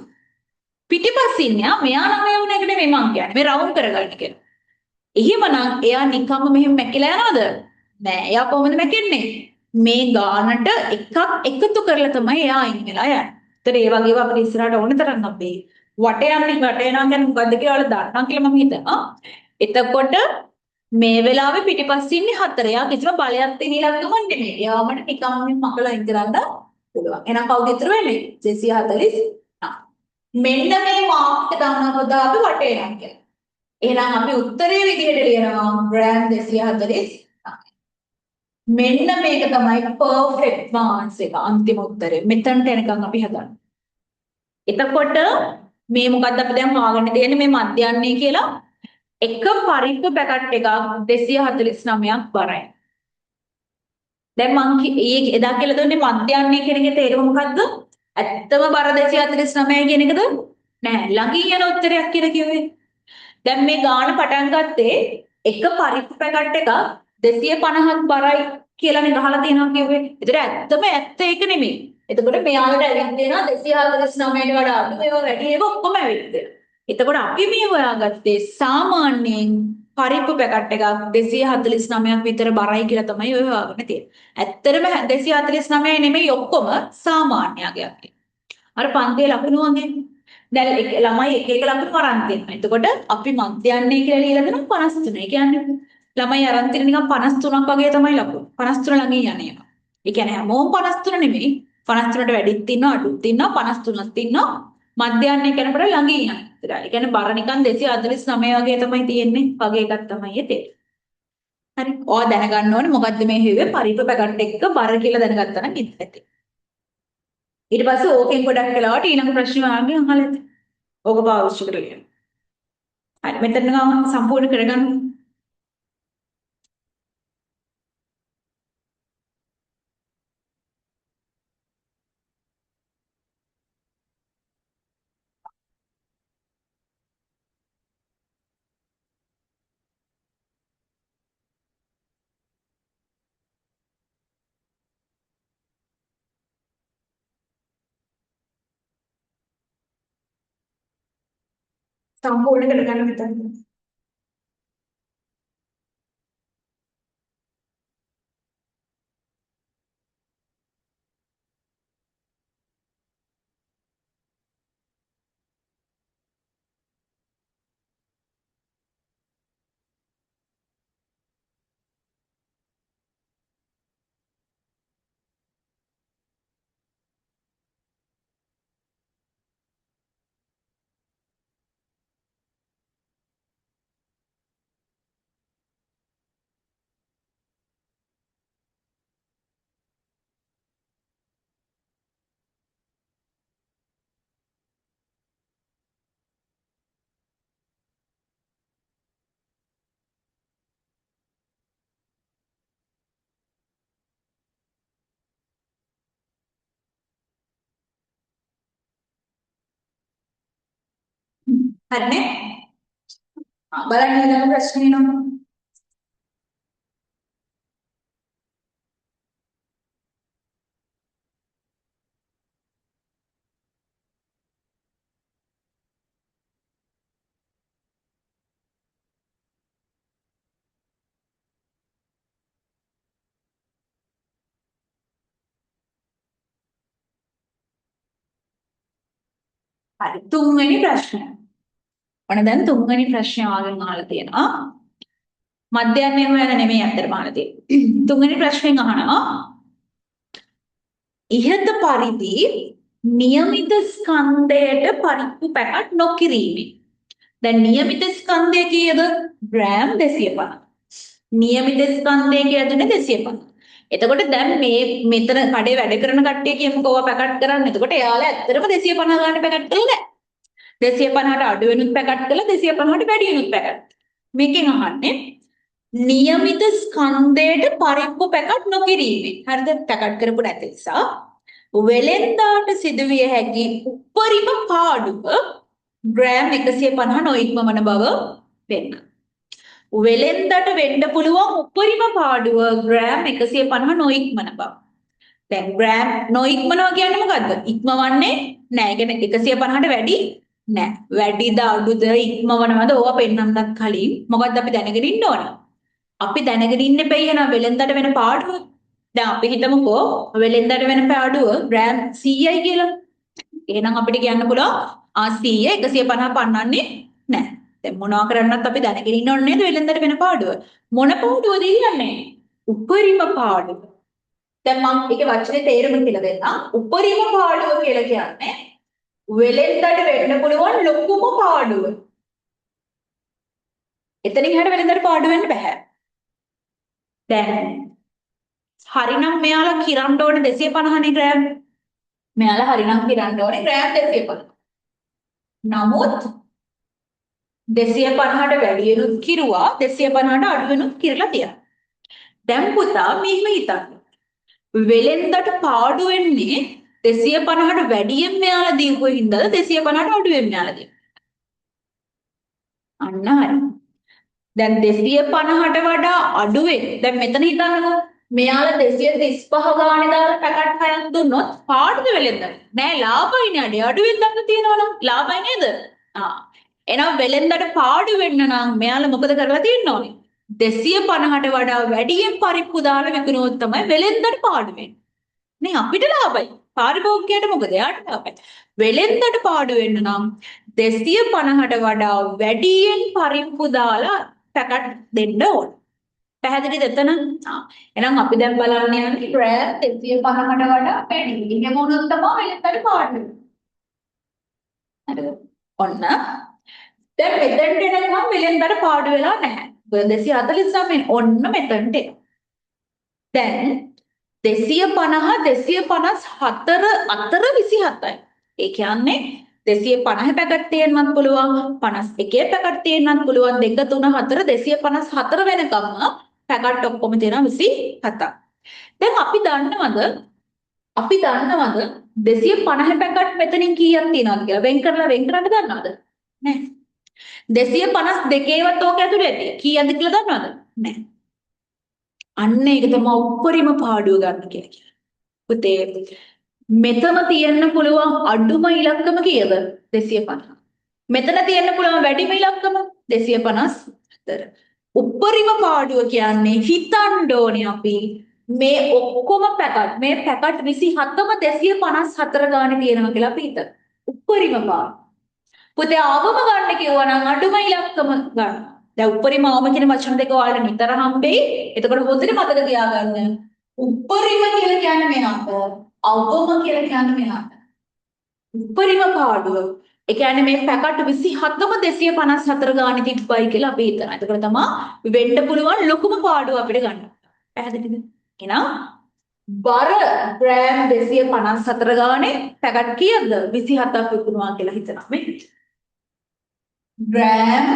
පිටිපස්සේ ඉන්නේ මෙයා 9 වුණ එක නෙමෙයි මං කියන්නේ. මේ රවුන්ඩ් කරගන්න කියලා. එහෙමනම් එයා නිකම්ම මෙහෙම මැකිලා යනවද? නෑ. එයා කොහොමද මැකෙන්නේ? මේ ගානට එකක් එකතු කරලා තමයි එයා අයින් වෙලා යන්නේ. ඒතර ඒ වගේව අපිට ඉස්සරහට ඕන තරම් අපි වට යනවා කියන්නේ මොකද්ද කියලා ඔයාලා දන්නවා කියලා මම හිතනවා. එතකොට මේ වෙලාවේ පිටිපස්සේ ඉන්නේ 4. එයා කිසිම බලයක් තියෙන ඉලක්කම නෙමෙයි. එයාමට නිකම්ම මකලා අයින් කරන්න පුළුවන්. එහෙනම් කවුද ඉතුරු වෙන්නේ? 249. මෙන්න මේ මාර්ක් එක දානකොට අපි වට යනවා කියලා. එහෙනම් අපි උත්තරේ විදිහට ලියනවා ග්‍රෑම් 249. මෙන්න මේක තමයි perfect මාන්ස් එක අන්තිම උත්තරේ. මෙතනට එනකන් අපි හදන්නේ. එතකොට මේ මොකද්ද අපි දැන් හොයාගන්න දෙන්නේ මේ මධ්‍යන්නේ කියලා එක පරිප්පු පැකට් එකක් 249ක් බරයි. දැන් මං එදා කියලා දුන්නේ මධ්‍යන්නේ කියන එකේ තේරුම මොකද්ද? ඇත්තම බර 249 කියන එකද? නෑ. ළඟින් යන උත්තරයක් කියලා කිව්වේ. දැන් මේ ගාන පටන් ගත්තේ එක පරිප්පු පැකට් එකක් 250ක් බරයි කියලානේ ගහලා තියෙනවා කිව්වේ. ඒතර ඇත්තම ඇත්ත ඒක නෙමෙයි. එතකොට මෙයාලට ඇවිත් දෙනවා 249ට වඩා අඩු ඒවා වැඩි ඒවා ඔක්කොම ඇවිත් දෙනවා. එතකොට අපි මේ හොයාගත්තේ සාමාන්‍යයෙන් පරිප්පු පැකට් එකක් 249ක් විතර බරයි කියලා තමයි ඔය හොයාගෙන තියෙන්නේ. ඇත්තටම 249 නෙමෙයි ඔක්කොම සාමාන්‍යයක්. අර පන්තියේ ලකුණු වගේ. දැන් ළමයි එක එක ලකුණු අරන් තියෙනවා. එතකොට අපි මධ්‍යන්නේ කියලා ලියලා දෙනවා 53. ඒ කියන්නේ ළමයි අරන් තියෙන නිකන් 53ක් වගේ තමයි ලකුණු. 53 ළඟින් යන්නේ ඒවා. ඒ කියන්නේ හැමෝම 53 නෙමෙයි. 53ට වැඩිත් ඉන්නවා අඩුත් ඉන්නවා 53ක් ඉන්නවා. මධ්‍යන්නේ කියනකොට ළඟින් යනවා. ඒ කියන්නේ බර නිකන් 249 වගේ තමයි තියෙන්නේ. වගේ එකක් තමයි ඒ. හරි. ඔය දැනගන්න ඕනේ මොකද්ද මේ හේවේ පරිප්පු පැකට් එක බර කියලා දැනගත්තා නම් ඉතින් ඇති. ඊට පස්සේ ඕකෙන් ගොඩක් වෙලාවට ඊළඟ ප්‍රශ්න වාගේ අහලා ඇති. ඕක පාවිච්චි කරගෙන. හරි මෙතන ගම සම්පූර්ණ කරගන්න. සම්පූර්ණ කරගන්න මෙතන. හරිනේ? බලන්න ඊළඟ ප්‍රශ්නේ නම. හරි තුන්වෙනි ප්‍රශ්නය. ඔන්න දැන් තුන්වෙනි ප්‍රශ්නය ආගෙන අහලා තියෙනවා. මධ්‍යන්නේ හොයන නෙමෙයි අත්‍තරම අහලා තියෙන්නේ. තුන්වෙනි ප්‍රශ්නෙන් අහනවා ඉහත පරිදි નિયમિત ස්කන්ධයට පරිප්පු පැකට් නොකිරීමේ. දැන් નિયમિત ස්කන්ධය කීයද? ග්‍රෑම් 250. નિયમિત ස්කන්ධය කියන්නේ 250. එතකොට දැන් මේ මෙතන කඩේ වැඩ කරන කට්ටිය කියමුකෝ ඔවා පැකට් කරන්න. එතකොට එයාලා ඇත්තටම 250 ගන්න පැකට් කළේ නැහැ. 250ට අඩු වෙනුත් පැකට් කළා 250ට වැඩි වෙනුත් පැකට්. මේකෙන් අහන්නේ નિયમિત ස්කන්ධයට පරිප්පු පැකට් නොකිරීමේ. හරිද? පැකට් කරපු නැති නිසා වෙලෙන්දාට සිදුවිය හැකි උපරිම පාඩුව ග්‍රෑම් 150 නොඉක්මවන බව වෙන්න. වෙලෙන්දට වෙන්න පුළුවන් උපරිම පාඩුව ග්‍රෑම් 150 නොඉක්මන බව. දැන් ග්‍රෑම් නොඉක්මනවා කියන්නේ මොකද්ද? ඉක්මවන්නේ නැහැ. ඒ කියන්නේ 150ට වැඩි නැහැ. වැඩිද අඩුද ඉක්මවනවද ඕවා පෙන්වන්නත් කලින් මොකද්ද අපි දැනගෙන ඉන්න ඕන? අපි දැනගෙන ඉන්න බැහැ නා වෙලෙන්දට වෙන පාඩුව. දැන් අපි හිතමුකෝ වෙලෙන්දට වෙන පාඩුව ග්‍රෑම් 100යි කියලා. එහෙනම් අපිට කියන්න පුළුවන් 100 150 පන්නන්නේ නැහැ. දැන් මොනවා කරන්නත් අපි දැනගෙන ඉන්න ඕනේ නේද වෙලෙන්දට වෙන පාඩුව. මොන පාඩුවද කියන්නේ? උපරිම පාඩුව. දැන් මම ඒකේ වචනේ තේරුම කියලා දෙන්නම්. උපරිම පාඩුව කියලා කියන්නේ වෙලෙන්දට වෙන්න පුළුවන් ලොකුම පාඩුව. එතනින් එහාට වෙලෙන්දට පාඩුව වෙන්න බෑ. දැන් හරිනම් මෙයාලා කිරන්න ඕනේ 250 නේ ග්‍රෑම්. මෙයාලා හරිනම් කිරන්න ඕනේ ග්‍රෑම් 250. නමුත් 250ට වැඩි වෙනුත් කිරුවා 250ට අඩු වෙනුත් කිරලා තියෙනවා. දැන් පුතා මෙහෙම හිතන්න. වෙලෙන්දට පාඩු වෙන්නේ 250ට වැඩියෙන් මෙයාලා දීපු හින්දාද 250ට අඩුවෙන් මෙයාලා දීපු. අන්න හරි. දැන් 250ට වඩා අඩුවෙන් දැන් මෙතන හිතන්නකෝ මෙයාලා 235 ගානේ දාලා පැකට් 6ක් දුන්නොත් පාඩුද වෙලෙන්ද නෑ ලාභයිනේ අඩුවෙන් දාන්න තියනවනම් ලාභයි නේද එහෙනම් වෙලෙන්දට පාඩු වෙන්න නම් මෙයාලා මොකද කරලා තියෙන්න ඕනේ 250ට වඩා වැඩියෙන් පරිප්පු දාලා විකුණුවොත් තමයි වෙලෙන්දට පාඩු වෙන්නේ නේ අපිට ලාභයි පාරිභෝගිකයට මොකද යාට ලාභයි වෙලෙන්දට පාඩු වෙන්න නම් 250ට වඩා වැඩියෙන් පරිප්පු දාලා පැකට් දෙන්න ඕන. පැහැදිලිද එතන? එහෙනම් අපි දැන් බලන්න යන්නේ ග්‍රෑම් 250ට වඩා වැඩි. එහෙම වුණොත් තමයි වෙලෙන්දට පාඩු වෙන්නේ. හරිද? ඔන්න. දැන් මෙතෙන්ට එනකම් වෙලෙන්දට පාඩු වෙලා නැහැ. 249 ඔන්න මෙතෙන්ට එනවා. දැන් 250 අතර 27යි. ඒ කියන්නේ 250 පැකට් තියෙන්නත් පුළුවන් 51 පැකට් තියෙන්නත් පුළුවන් 2 3 4 254 වෙනකම්ම පැකට් ඔක්කොම තියෙනවා 27ක්. දැන් අපි දන්නවද 250 පැකට් මෙතනින් කීයක් තියෙනවද කියලා වෙන් කරන්න දන්නවද? නැහැ. 252වත් ඕක ඇතුලේ ඇති. කීයක්ද කියලා දන්නවද? නැහැ. අන්න ඒක තමයි උපරිම පාඩුව ගන්න කියලා. පුතේ මෙතන තියෙන්න පුළුවන් අඩුම ඉලක්කම කීයද 250 මෙතන තියෙන්න පුළුවන් වැඩිම ඉලක්කම 254 උපරිම පාඩුව කියන්නේ හිතන්න ඕනේ අපි මේ ඔක්කොම පැකට් මේ පැකට් 27ම 254 ගානේ තියෙනවා කියලා අපි හිතමු උපරිම පාඩුව පුතේ ආවම ගන්න කිව්වා නම් අඩුම ඉලක්කම ගන්න දැන් උපරිම ආවම කියන වචන දෙක ඔයාලට නිතර හම්බෙයි එතකොට හොඳට මතක තියාගන්න උපරිම කියලා කියන්නේ මෙහාට අවම කියලා කියන්නේ මෙහාට. උපරිම පාඩුව. ඒ කියන්නේ මේ පැකට් 27ම 254 ගානේ තිබ්බයි කියලා අපි හිතනවා. එතකොට තමයි වෙන්න පුළුවන් ලොකුම පාඩුව අපිට ගන්න. පැහැදිලිද? එහෙනම් බර ග්‍රෑම් 254 ගානේ පැකට් කීයද? 27ක් විකුණුවා කියලා හිතනවා මේ. ග්‍රෑම්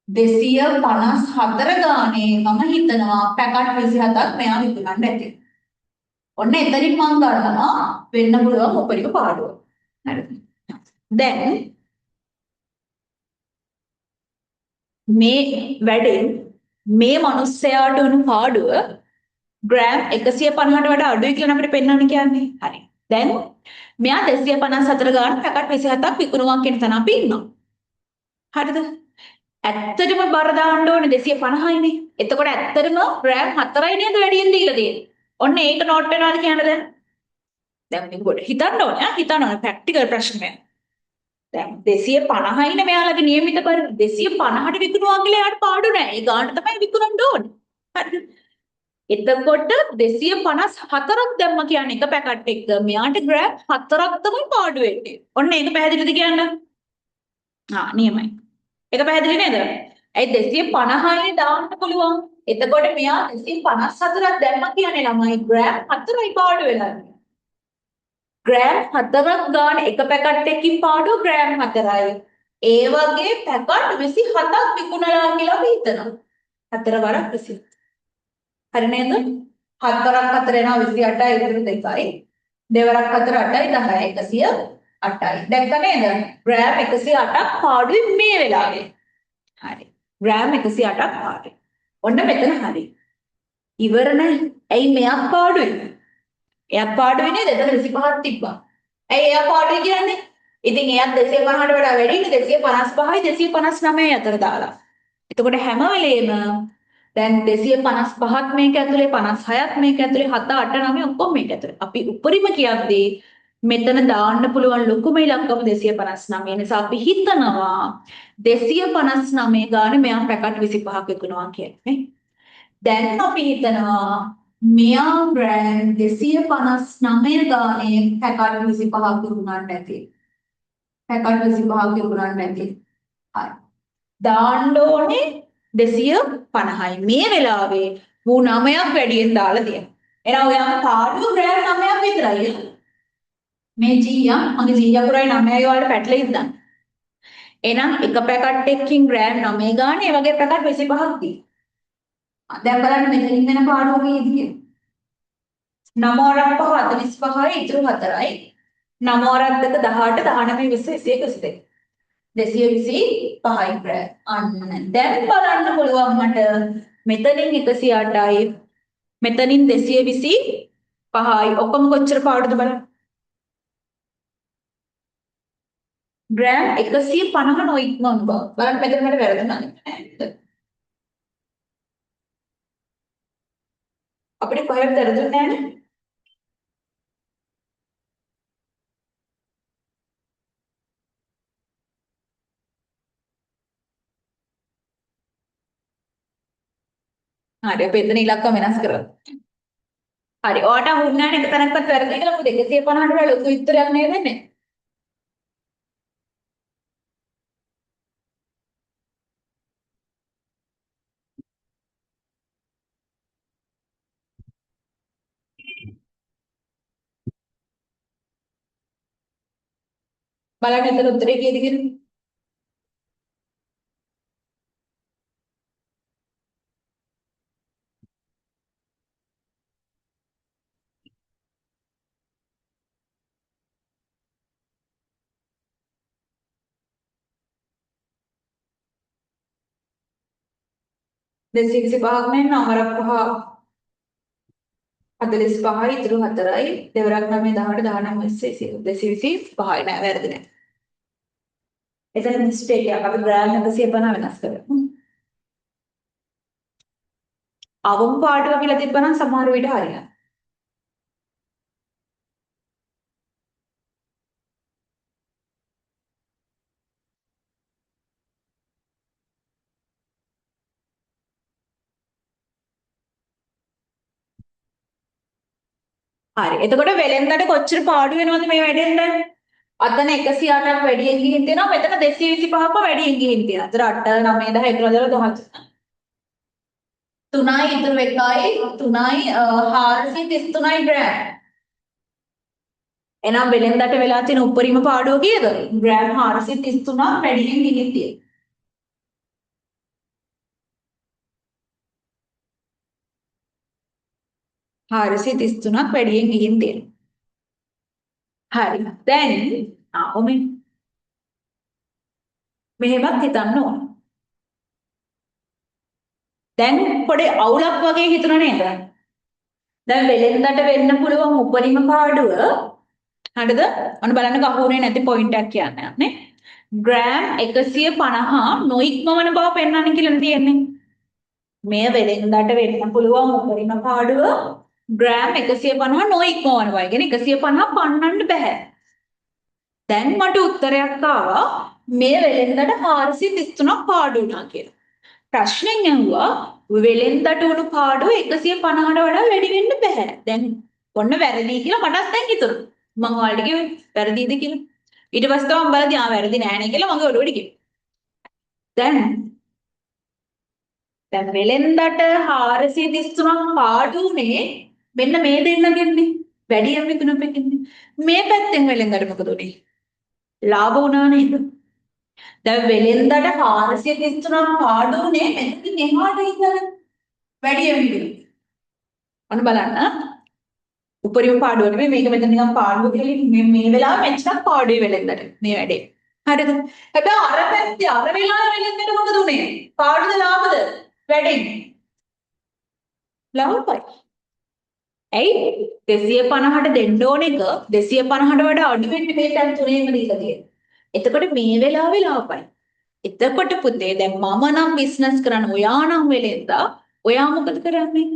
254 ගානේ මම හිතනවා පැකට් 27ක් මෙයා විකුණන්න ඇති. ඔන්න එතනින් මම ගන්නවා වෙන්න පුළුවන් උපරිම පාඩුව. හරිද? දැන් මේ වැඩෙන් මේ මිනිස්සයාට වුණු පාඩුව ග්‍රෑම් 150ට වඩා අඩුයි කියලා අපිට පෙන්වන්න කියන්නේ. හරි. දැන් මෙයා 254 ගාන පැකට් 27ක් විකුණුවා කියන තැන අපි ඉන්නවා. හරිද? ඇත්තටම බර දාන්න ඕනේ 250යිනේ. එතකොට ඇත්තටම ග්‍රෑම් 4යි නේද වැඩියෙන් දීලා තියෙන්නේ. ඔන්න ඒක නෝට් වෙනවාද කියන්න දැන්? දැන් මේක පොඩ්ඩක් හිතන්න ඕනේ. හිතන්න ඕනේ ප්‍රැක්ටිකල් ප්‍රශ්නයක්. දැන් 250යිනේ මෙයාලගේ නියමිත බර 250ට විකුණුවා කියලා යාට පාඩු නැහැ. ඒ ගානට තමයි විකුණන්න ඕනේ. හරිද? එතකොට 254ක් දැම්ම කියන්නේ එක පැකට් එක. මෙයාට ග්‍රෑම් 4ක් තමයි පාඩු වෙන්නේ. ඔන්න ඒක පැහැදිලිද කියන්න? නියමයි. ඒක පැහැදිලි නේද? ඒ 250යි දාන්න පුළුවන්. එතකොට මෙයා 254ක් දැම්ම කියන්නේ ළමයි ග්‍රෑම් 4යි පාඩු වෙලා. ග්‍රෑම් 4ක් ගන්න එක පැකට් එකකින් පාඩුව ග්‍රෑම් 4යි. ඒ වගේ පැකට් 27ක් විකුණලා කියලා අපි හිතනවා. 4 වරක් 27. හරි නේද? 4ක් 4 එනවා 28යි ඉතුරු 2යි. දෙවරක් 4 8යි 10යි 108යි. දැක්ක නේද? ග්‍රෑම් 108ක් පාඩුයි මේ වෙලාවේ. හරි. ග්‍රෑම් 108ක් පාඩුයි. ඔන්න මෙතන හරි. ඉවර නැහැ. ඇයි මෙයක් පාඩුයි? එයක් පාඩුයි නේද? එතන 25ක් තිබ්බා. ඇයි එයා පාඩුයි කියන්නේ? ඉතින් එයත් 250ට වඩා වැඩි නේ 255යි 259 අතර දාලා. එතකොට හැම වෙලේම දැන් 255ක් මේක ඇතුලේ 56ක් මේක ඇතුලේ 7 8 9 ඔක්කොම මේක ඇතුලේ. අපි උඩරිම කියද්දී මෙතන දාන්න පුළුවන් ලොකුම ඉලක්කම 259. නිසා අපි හිතනවා 259 ගානේ මෙයා පැකට් 25ක් විකුණනවා කියලා නේ. දැන් අපි හිතනවා මෙයා ග්‍රෑම් 259 ගානේ පැකට් 25ක් විකුණන්න ඇති. පැකට් 25ක් විකුණන්න ඇති. හරි. දාන්න ඕනේ 250යි. මේ වෙලාවේ මූ 9ක් වැඩියෙන් දාලා තියෙනවා. එහෙනම් ඔයාම පාඩුව ග්‍රෑම් 9ක් විතරයි. මේ ජීයා මගේ ජීයා පුරයි 9යි වලට පැටලෙයිද දන්න. එහෙනම් එක පැකට් එකකින් ග්‍රෑම් 9 ගානේ ඒ වගේ පැකට් 25ක් දී. දැන් බලන්න මෙතනින් වෙන පාඩුව කීයද කියලා. 9 45යි ඉතුරු 4යි. 9 2 18 19 20 21 225යි ග්‍රෑම්. අන්න දැන් බලන්න පුළුවන් මට මෙතනින් 108යි මෙතනින් 225යි ඔක්කොම කොච්චර පාඩුද බලන්න. ග්‍රෑම් 150 නොඉක්මවන බව. බලන්න මෙතන මට වැරදුනා නේද? අපිට කොහෙවත් වැරදුන්නේ නැහැ නේ. හරි අපි එතන ඉලක්ක වෙනස් කරමු. හරි ඔයාට අහුන්නේ නැහැ එක තැනක්වත් වැරදි කියලා මොකද 250ට වඩා ලොකු උත්තරයක් නේද දෙන්නේ? බලන්න එතන උත්තරේ කීයද කියලා. දෙසිය 25ක් නේ නමරක් 5 45යි ඉතුරු 4යි දෙවරක් 9 18 19 20 225යි නෑ වැරදි නෑ. එතන මිස්ටේක් එකක් අපි ග්‍රෑම් 150 වෙනස් කරමු. අවම පාඩුව කියලා තිබ්බනම් සමහර විට හරියනවා. හරි. එතකොට වෙලෙන්දට කොච්චර පාඩු වෙනවද මේ වැඩෙන්න? අතන 108ක් වැඩියෙන් ගිහින් තියෙනවා. මෙතන 225ක්ම වැඩියෙන් ගිහින් තියෙනවා. ඒතර 8 9 10 11 12 3යි ඉතුරු 1යි 3යි 433යි ග්‍රෑම්. එහෙනම් වෙලෙන්දට වෙලා තියෙන උපරිම පාඩුව කීයද? ග්‍රෑම් 433ක් වැඩියෙන් ගිහින් තියෙනවා. හාරසිය 33ක් වැඩියෙන් ගිහින් තියෙනවා. හරි. දැන් ඔමෙ මෙහෙමත් හිතන්න ඕන. දැන් පොඩි අවුලක් වගේ හිතුණා නේද? දැන් වෙලෙන්දට වෙන්න පුළුවන් උපරිම පාඩුව හරිද? අන්න බලන්න අහුනේ නැති පොයින්ට් එකක් කියන්න යන්නේ. ග්‍රෑම් 150 නොඉක්මවන බව පෙන්වන්න කියලා තියෙන්නේ. මේ වෙලෙන්දට වෙන්න පුළුවන් උපරිම පාඩුව ග්‍රෑම් 150 නොඉක්මවන බව. කියන්නේ 150 පන්නන්න බෑ. දැන් මට උත්තරයක් ආවා මේ වෙලෙන්දට 433ක් පාඩු වුණා කියලා. ප්‍රශ්නෙන් ඇහුවා වෙලෙන්දට උණු පාඩුව 150ට වඩා වැඩි වෙන්න බෑ. දැන් ඔන්න වැරදි කියලා මටත් දැන් හිතුණා. මම ඔයාලට කිව්වේ වැරදිද කියලා. ඊට පස්සේ තමයි බලද්දී වැරදි නෑ නේ කියලා මගේ ඔළුවට කිව්වා. දැන් වෙලෙන්දට 433ක් පාඩු උනේ මෙන්න මේ දෙන්නගෙන්නේ. වැඩියෙන් විකුණුපෙකින්නේ. මේ පැත්තෙන් වෙලෙන්දට මොකද උනේ? ලාභ වුණා නේද? දැන් වෙලෙන්දට 433ක් පාඩු උනේ මෙතනින් එහාට ඉඳලා වැඩියෙන් විකුණුනේ. අන්න බලන්න. උපරිම පාඩුව නෙමෙයි මේක මෙතන නිකන් පාඩුව කියලා මේ වෙලාවෙ මෙච්චරක් පාඩුවේ වෙලෙන්දට මේ වැඩේ. හරිද? හැබැයි අර පැත්තේ අර වෙලාවෙ වෙලෙන්දට මොකද උනේ? පාඩුද ලාභද? වැඩේ. ලාභයි. ඇයි 250ට දෙන්න ඕන එක 250ට වඩා අඩු වෙන්නේ මේ තැන් තුනේම දීලා තියෙන්නේ. එතකොට මේ වෙලාවේ ලාභයි. එතකොට පුතේ දැන් මම නම් බිස්නස් කරන්න ඔයා නම් වෙලෙන්දා ඔයා මොකද කරන්නේ?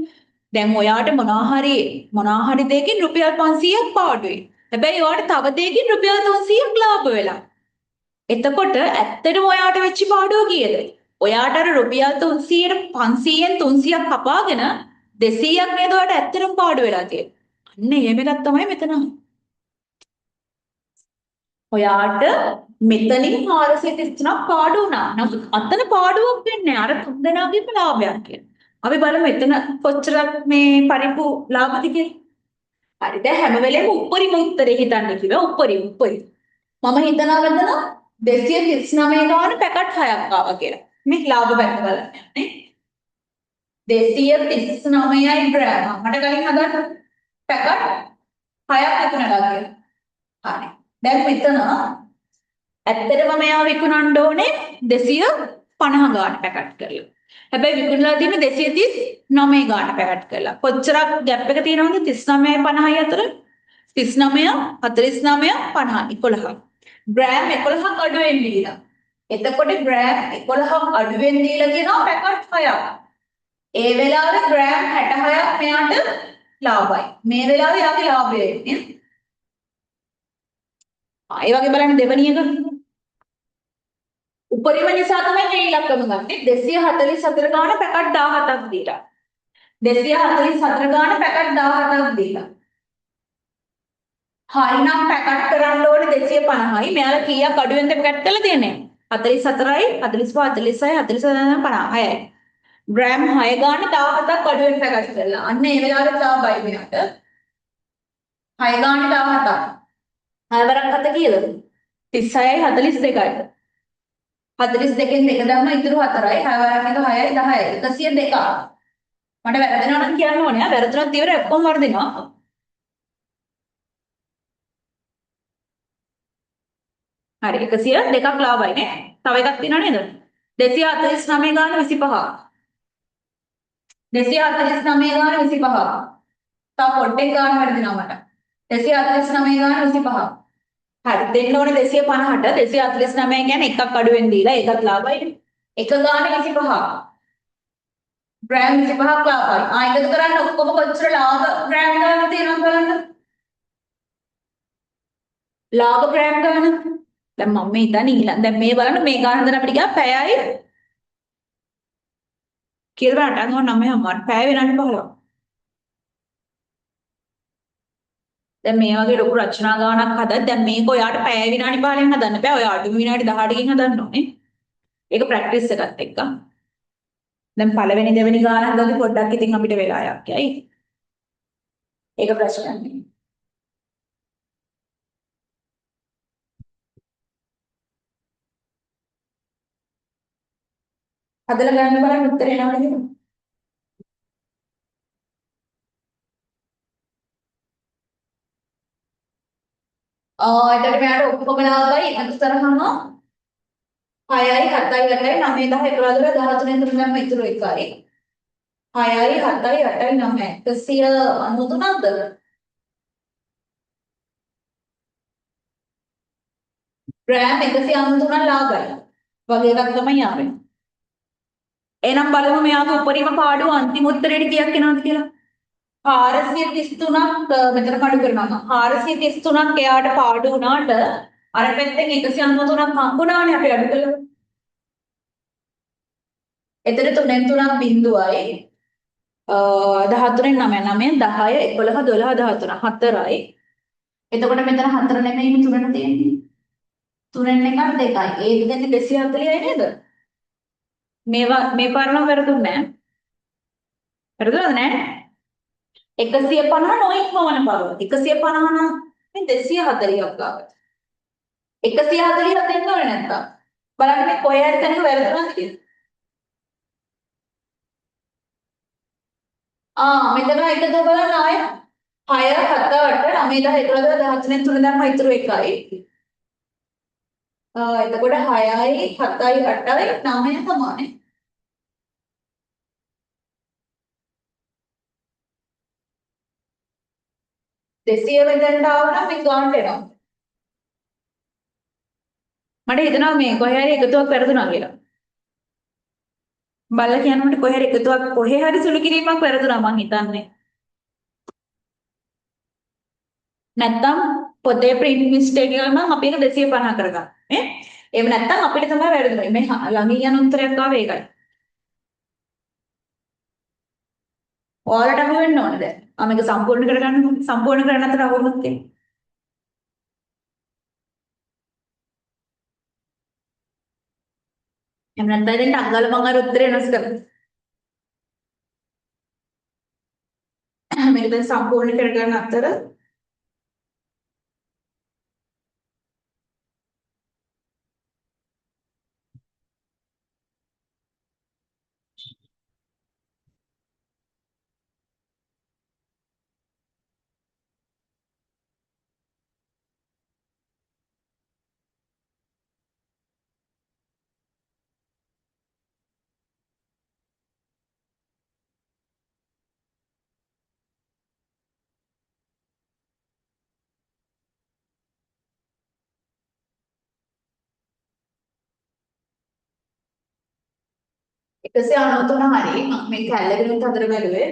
දැන් ඔයාට මොනවා හරි දෙයකින් රුපියල් 500ක් පාඩුයි. හැබැයි ඔයාට තව දෙයකින් රුපියල් 300ක් ලාභ වෙලා. එතකොට ඇත්තටම ඔයාට වෙච්ච පාඩුව කීයද? ඔයාට අර රුපියල් 300ට 500න් 300ක් කපාගෙන 200ක් නේද ඔයාට ඇත්තටම පාඩු වෙලා තියෙන්නේ. අන්න එහෙම එකක් තමයි මෙතන. ඔයාට මෙතනින් 433ක් පාඩු වුණා. නමුත් අතන පාඩුවක් වෙන්නේ අර තුන් දෙනාගේම ලාභයක් කියලා. අපි බලමු එතන කොච්චරක් මේ පරිප්පු ලාභද කියලා. හරි දැන් හැම වෙලේම උපරිම උත්තරේ හිතන්න කිව්වා උපරිම. මම හිතනවා මෙතන 239 ගාන පැකට් 6ක් ආවා කියලා. මේ ලාභ පැත්ත බලන්න නේ. 239යි ග්‍රෑම්. මට කලින් හදන්න. පැකට් 6ක් විකුණලා කියලා. හරි. දැන් මෙතන ඇත්තටම මෙයා විකුණන්න ඕනේ 250 ගාන පැකට් කරලා. හැබැයි විකුණලා තියෙන්නේ 239 ගාන පැකට් කරලා. කොච්චරක් ગેප් එක තියෙනවද 39යි 50යි අතර? 39 49 50 11. ග්‍රෑම් 11ක් අඩුවෙන් දීලා. එතකොට ග්‍රෑම් 11ක් අඩුවෙන් දීලා කියනවා පැකට් 6ක්. ඒ වෙලාවේ ග්‍රෑම් 66ක් මෙයාට ලාභයි. මේ වෙලාවේ යාගේ ලාභය එන්නේ. ඒ වගේ බලන්න දෙවෙනි එක. උපරිම නිසා තමයි මේ ඉලක්කම ගන්නේ 244 ගාන පැකට් 17ක් දීලා 244 ගාන පැකට් 17ක් දීලා හරිනම් පැකට් කරන්න ඕනේ 250යි මෙයාලා කීයක් අඩුවෙන්ද පැකට් කරලා තියෙන්නේ 44යි 45 46යි 47යි 56යි ග්‍රෑම් 6 ගාන 17ක් අඩුවෙන් පැකට් කරලා අන්න ඒ වෙලාවට ලාභයි මෙයාට 6 ගාන 17ක් 6 වරක් 7 කීයද 36යි 42යි 42කින් දෙක දැම්ම ඉතුරු 4යි 6 වරක් එක 6යි 10යි 102ක් මට වැරදෙනවා නම් කියන්න ඕනේ වැරදුනත් ඉවර ඔක්කොම වර්ධිනවා හරි 102ක් ලාභයි නේ තව එකක් තියෙනව නේද 249 ගාන 25 249 ගාන 25 තව පොඩ්ඩක් ගාන වැරදිනවා මට 249 ගාන 25 හරි දෙන්න ඕනේ 250ට 249 කියන්නේ එකක් අඩුවෙන් දීලා ඒකත් ලාභයි එක ගාන 25 ග්‍රෑම් 25ක් ලාභයි ආ එකතු කරන්න ඔක්කොම කොච්චර ලාභ ග්‍රෑම් ගාන තියෙනවද බලන්න ලාභ ග්‍රෑම් ගාන දැන් මම මේ හිතන්නේ ඊළඟ දැන් මේ බලන්න මේ ගාන හදන්න අපිට ගියා පැයයි කියලා බලන්න අන්න 9:00ක් පැය විනාඩි 15ක් දැන් මේ වගේ ලොකු රචනා ගානක් හදද්දී දැන් මේක ඔයාට පැය විනාඩි 15න් හදන්න බෑ ඔයා අඩුම විනාඩි 18කින් හදන්න ඕනේ ඒක ප්‍රැක්ටිස් එකත් එක්ක දැන් පළවෙනි දෙවෙනි ගාන හදද්දී පොඩ්ඩක් ඉතින් අපිට වෙලා යයි ඒක ප්‍රශ්නයක් නෙමෙයි හදලා ගන්න බලන්න උත්තරේ එනවද කියලා එතකොට මෙයාට ඔක්කොම ලාභයි එකතු කරාම 6යි 7යි 8යි 9 10 11 12 13 තුනම ඉතුරු එකයි 6යි 7යි 8යි 9යි 193ක්ද ග්‍රෑම් 193ක් ලාභයි වගේ එකක් තමයි ආවේ එහෙනම් බලමු මෙයාගේ උපරිම පාඩුව අන්තිම උත්තරේට කීයක් එනවද කියලා 433ක් මෙතන පාඩු කරනවා 433ක් එයාට පාඩු වුණාට අර පැත්තෙන් 193ක් හම්බුණානේ අපි අඩු කළා. එතන 3න් 3ක් බිඳුවයි 13න් 9 9 10 11 12 13 4යි. එතකොට මෙතන 4 නෙමෙයි 3ට තියෙන්නේ. 3න් එකක් 2යි. ඒ දෙන්නේ 240යි නේද? මේවා මේ පාරම වැරදුන්නේ නැහැ. වැරදුනද නැහැ? 150 නොඉක්මවන බව. 150 නම් මේ 240ක් ගාවට. 140ක් දෙන්න ඕනේ නැත්තම්. බලන්න මේ කොහේ හරි තැනක වැරදුනද කියලා. මෙතන එකතු බලන්න ආයෙ 6 7 8 9 10 11 13 3 දැම්ම ඉතුරු එකයි. එතකොට 6යි 7යි 8යි 9යි සමානයි. දෙසිය වෙනදට ආව නම් මේ ගානට එනවා. මට හිතෙනවා මේ කොහේ හරි එකතුවක් වැරදුනා කියලා. බලලා කියනකොට කොහේ හරි එකතුවක් කොහේ හරි සුළු කිරීමක් වැරදුනා මං හිතන්නේ. නැත්තම් පොතේ print mistake එක නම් අපි ඒක 250 කරගන්න. නේ? එහෙම නැත්තම් අපිට තමයි වැරදුනේ. මේ ළඟින් යන උත්තරයක් ආවේ ඒකයි. ඔයාලට අහු වෙන්න ඕනේ දැන්. මේක සම්පූර්ණ කරගන්න සම්පූර්ණ කරන්න අතර අහුවුනොත් කියන්නේ. එහෙම නැත්නම් දැන් අංගල මං අර උත්තරේ වෙනස් කරමු. මේක දැන් සම්පූර්ණ කරගන්න අතර 193 හරි මම මේ කැලේකට හතර බැලුවේ.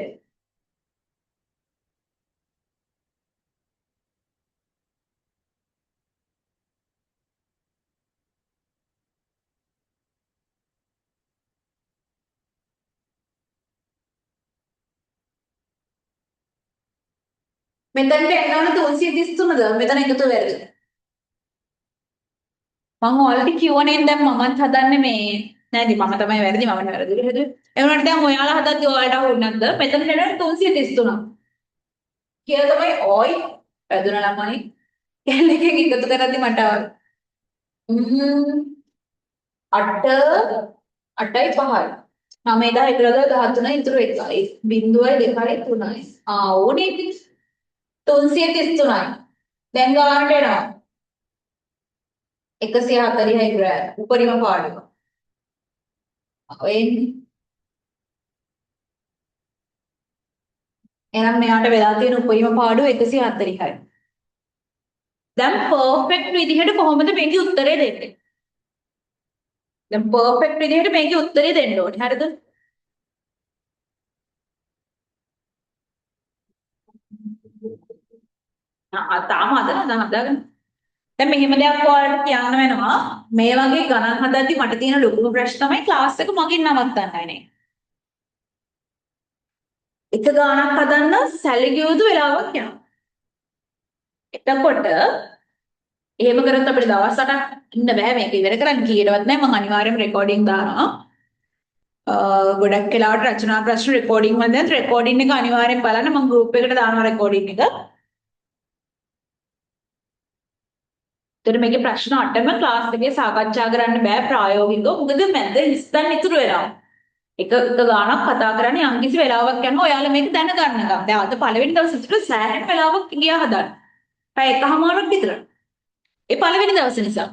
මෙතනට එන්න ඕන 333ද? මෙතන එකතු වෙරද? මම ඔයාලට කියවනේ දැන් මමත් හදන්නේ මේ නෑනේ මම තමයි වැරදි මම වැරදි හදුවේ. ඒ වුණාට දැන් ඔයාලා හදද්දි ඔයාලට අහුන්නේ නැද්ද? මෙතන එන්න 333. කියලා තමයි ඔයි වැදුනා ළමයි. කැලේකින් එකතු කරද්දි මට ආවේ. 8 8යි 5යි. 9,113 ඉතුරු 1යි. 0.2යි 3යි. ඕනේ ඉතින් 333යි. දැන් ගානට එනවා. 140යි ග්‍රෑම්. උපරිම පාඩුව. එන්නේ. එහෙනම් මෙයාට වෙලා තියෙන උපරිම පාඩුව 140යි. දැන් පර්ෆෙක්ට් විදිහට කොහොමද මේකේ උත්තරේ දෙන්නේ? දැන් පර්ෆෙක්ට් විදිහට මේකේ උත්තරේ දෙන්න ඕනේ. හරිද? තාම හදගන්න. දැන් මෙහෙම දෙයක් ඔයාලට කියන්න වෙනවා. මේ වගේ ගණන් හදද්දි මට තියෙන ලොකුම ප්‍රශ්න තමයි ක්ලාස් එක මගින් නවත්තන්නයි නේ. එක ගානක් හදන්න සැලකියුතු වෙලාවක් යනවා. එතකොට එහෙම කරත් අපිට දවස් 8ක් ඉන්න බෑ මේක ඉවර කරන්න කීයටවත් නෑ මම අනිවාර්යයෙන්ම රෙකෝඩින් දානවා. ගොඩක් වෙලාවට රචනා ප්‍රශ්න රෙකෝඩින් වල දැන් රෙකෝඩින් එක අනිවාර්යෙන් බලන්න මම ගෲප් එකට දානවා රෙකෝඩින් එක. ඒතර මේකේ ප්‍රශ්න 8ම ක්ලාස් එකේ සාකච්ඡා කරන්න බෑ ප්‍රායෝගිකව. මොකද මැද හිස්තන් ඉතුරු වෙනවා. එක ගානක් කතා කරන්නේ යම්කිසි වෙලාවක් යනවා ඔයාලා මේක දැනගන්නකම්. දැන් අද පළවෙනි දවසේ සිට සෑහෙන වෙලාවක් ගියා හදන්න. පැය එකමාරක් විතර. ඒ පළවෙනි දවසේ නිසා.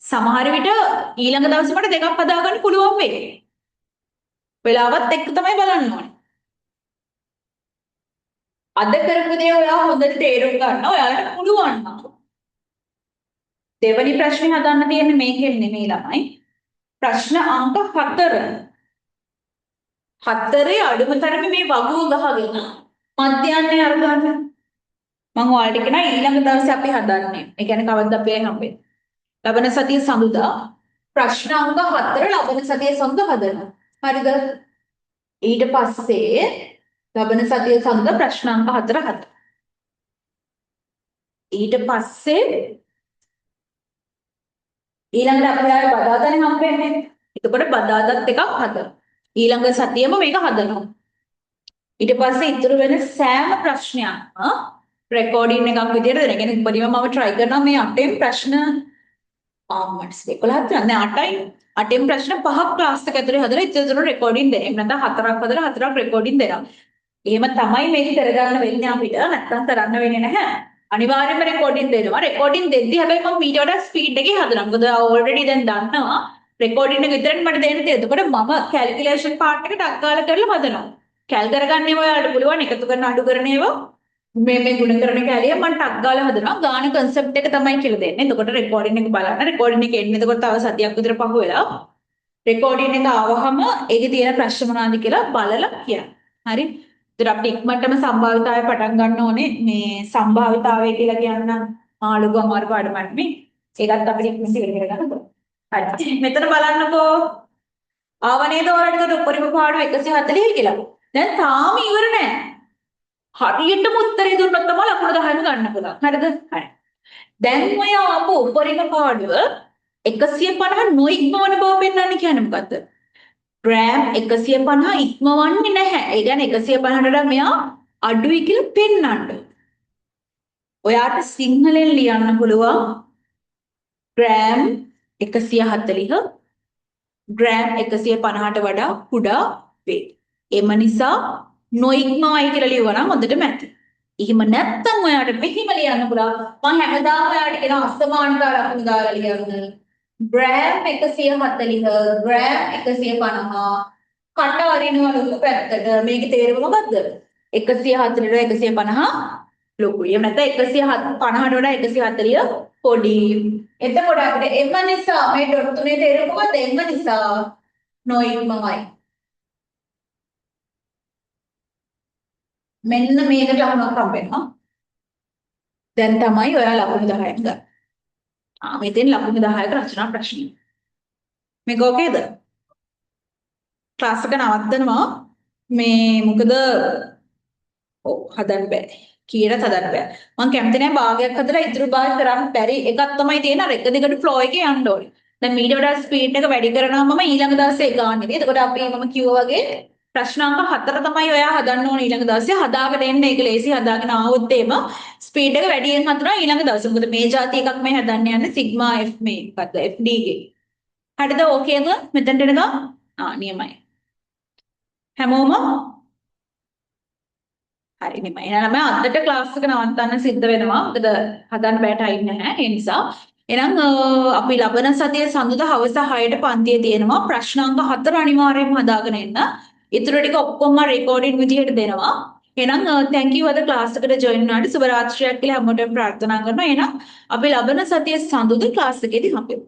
සමහර විට ඊළඟ දවසේ මට දෙකක් හදාගන්න පුළුවන් වෙයි. වෙලාවත් එක්ක තමයි බලන්න ඕනේ. අද කරපු දේ ඔයා හොඳට තේරුම් ගන්න ඔයාලට පුළුවන් නම් දෙවනි ප්‍රශ්නේ හදන්න තියෙන්නේ මේකෙන් නෙමෙයි ළමයි. ප්‍රශ්න අංක 4. 4 අඩුම තරමේ මේ වගුව ගහගෙන මධ්‍යයන්නේ අරගන්න. මම ඔයාලට කියනවා ඊළඟ දවසේ අපි හදන්නේ. ඒ කියන්නේ කවද්ද අපි හම්බෙන්නේ? ලබන සතිය සඳුදා ප්‍රශ්න අංක 4 ලබන සතිය සඳුදා හදනවා. හරිද? ඊට පස්සේ ලබන සතිය සඳුදා ප්‍රශ්න අංක 4 හදනවා. ඊට පස්සේ ඊළඟට අපි ආයෙ බදාදානේ හම්බෙන්නේ. එතකොට බදාදාත් එකක් හදනවා. ඊළඟ සතියෙම මේක හදනවා. ඊට පස්සේ ඉතුරු වෙන සෑම ප්‍රශ්නයක්ම රෙකෝඩින් එකක් විදියට දෙන. කියන්නේ උපරිම මම try කරනවා මේ 8න් ප්‍රශ්න මට 11ක් නෑ 8යි. 8න් ප්‍රශ්න 5ක් ක්ලාස් එක ඇතුලේ හදලා ඉතින් රෙකෝඩින් දෙන්න. එහෙම නැත්නම් 4ක් හදලා 4ක් රෙකෝඩින් දෙනවා. එහෙම තමයි මේක කරගන්න වෙන්නේ අපිට. නැත්නම් කරන්න වෙන්නේ නැහැ. අනිවාර්යයෙන්ම රෙකෝඩින් දෙනවා. රෙකෝඩින් දෙද්දි හැබැයි මම ඊට වඩා ස්පීඩ් එකේ හදනවා. මොකද ඔල්රෙඩි දැන් දන්නවා රෙකෝඩින් එක විතරක් මට දෙන්න තියෙන්නේ. එතකොට මම කැල්කියුලේෂන් පාර්ට් එක ටක් ගාලා කරලා හදනවා. කැල් කරගන්න ඒවා ඔයාලට පුළුවන් එකතු කරන අඩු කරන ඒවා මේ ගුණ කරන කැලිය මම ටක් ගාලා හදනවා. ගාන concept එක තමයි කියලා දෙන්නේ. එතකොට රෙකෝඩින් එක බලන්න. රෙකෝඩින් එක එන්නේ එතකොට තව සතියක් විතර පහු වෙලා රෙකෝඩින් එක ආවහම ඒකේ තියෙන ප්‍රශ්න මොනවද කියලා බලලා කියන්න. හරි? ඒතර අපිට ඉක්මනටම සම්භාවිතාවය පටන් ගන්න ඕනේ. මේ සම්භාවිතාවය කියලා කියන්න ආලුග අමාරු පාඩමක් නේ. ඒකත් අපිට ඉක්මනට ඉවර කරගන්න ඕනේ. හරි. මෙතන බලන්නකෝ. ආවනේද ඔයාලට උපරිම පාඩුව 140 කියලා. දැන් තාම ඉවර නෑ. හරියටම උත්තරේ දුන්නොත් තමයි ලකුණු 10ම ගන්න පුළුවන්. හරිද? හරි. දැන් ඔය ආපු උපරිම පාඩුව 150 නොඉක්මවන බව පෙන්වන්නේ කියන්නේ මොකද්ද? ග්‍රෑම් 150 ඉක්මවන්නේ නැහැ. ඒ කියන්නේ 150ට වඩා මෙයා අඩුයි කියලා පෙන්වන්න. ඔයාට සිංහලෙන් ලියන්න පුළුවන් ග්‍රෑම් 140 ග්‍රෑම් 150ට වඩා කුඩා වේ. එම නිසා නොඉක්මවයි කියලා ලියවනම් හොඳටම ඇති. එහෙම නැත්නම් ඔයාට මෙහිම ලියන්න පුළුවන්. මම හැමදාම ඔයාලට කියන අස්තමානතා ලකුණු දාලා ලියන්න. ග්‍රෑම් 140 ග්‍රෑම් 150 කට අරිනවා ලොකු පැත්තට. මේකේ තේරුම මොකද්ද? 140 150 ලොකුයි. එහෙම නැත්නම් 150ට වඩා 140 පොඩි. එතකොට අපිට එම නිසා මේ ඩොට් තුනේ තේරුම මොකද්ද? එම නිසා නොඉක්මවයි. මෙන්න මේකට ලකුණක් හම්බෙනවා. දැන් තමයි ඔයා ලකුණු 10ක් ගන්න. මෙතෙන් ලකුණු 10ක රචනා ප්‍රශ්නය. මේක ඕකේද? ක්ලාස් එක නවත්තනවා. මේ මොකද හදන්න බෑ. කීයට හදන්න බෑ. මම කැමති නෑ භාගයක් හදලා ඉතුරු භාගය කරන්න බැරි එකක් තමයි තියෙන අර එක දිගට ෆ්ලෝ එකේ යන්න ඕනේ. දැන් මීට වඩා ස්පීඩ් එක වැඩි කරනවා මම ඊළඟ දවසේ ගන්න. එතකොට අපි මම කිව්වා වගේ ප්‍රශ්නාංක 4 තමයි ඔයා හදන්න ඕනේ ඊළඟ දවසේ. හදාගෙන එන්න ඒක ලේසි හදාගෙන ආවොත් එම ස්පීඩ් එක වැඩියෙන් හදනවා ඊළඟ දවසේ. මොකද මේ જાති එකක් මේ හදන්න යන්නේ සිග්මා F මේ මොකද්ද FD ගේ. හරිද? ඕකේද? මෙතනට එනකම් නියමයි. හැමෝම හරි නියමයි. එහෙනම් අදට ක්ලාස් එක නවත්තන්න සිද්ධ වෙනවා. මොකද හදන්න බෑ ටයිම් නැහැ. ඒ නිසා එහෙනම් අපි ලබන සතියේ සඳුදා හවස 6ට පන්තියේ තියෙනවා. ප්‍රශ්නාංක 4 අනිවාර්යයෙන්ම හදාගෙන එන්න. ඊටු ටික ඔක්කොම රෙකෝඩින් විදිහට දෙනවා. එහෙනම් thank you අද ක්ලාස් එකට join වුණාට. සුබ රාත්‍රියක් කියලා හැමෝටම ප්‍රාර්ථනා කරනවා. එහෙනම් අපි ලබන සතියේ සඳුදා ක්ලාස් එකේදී හම්බෙමු.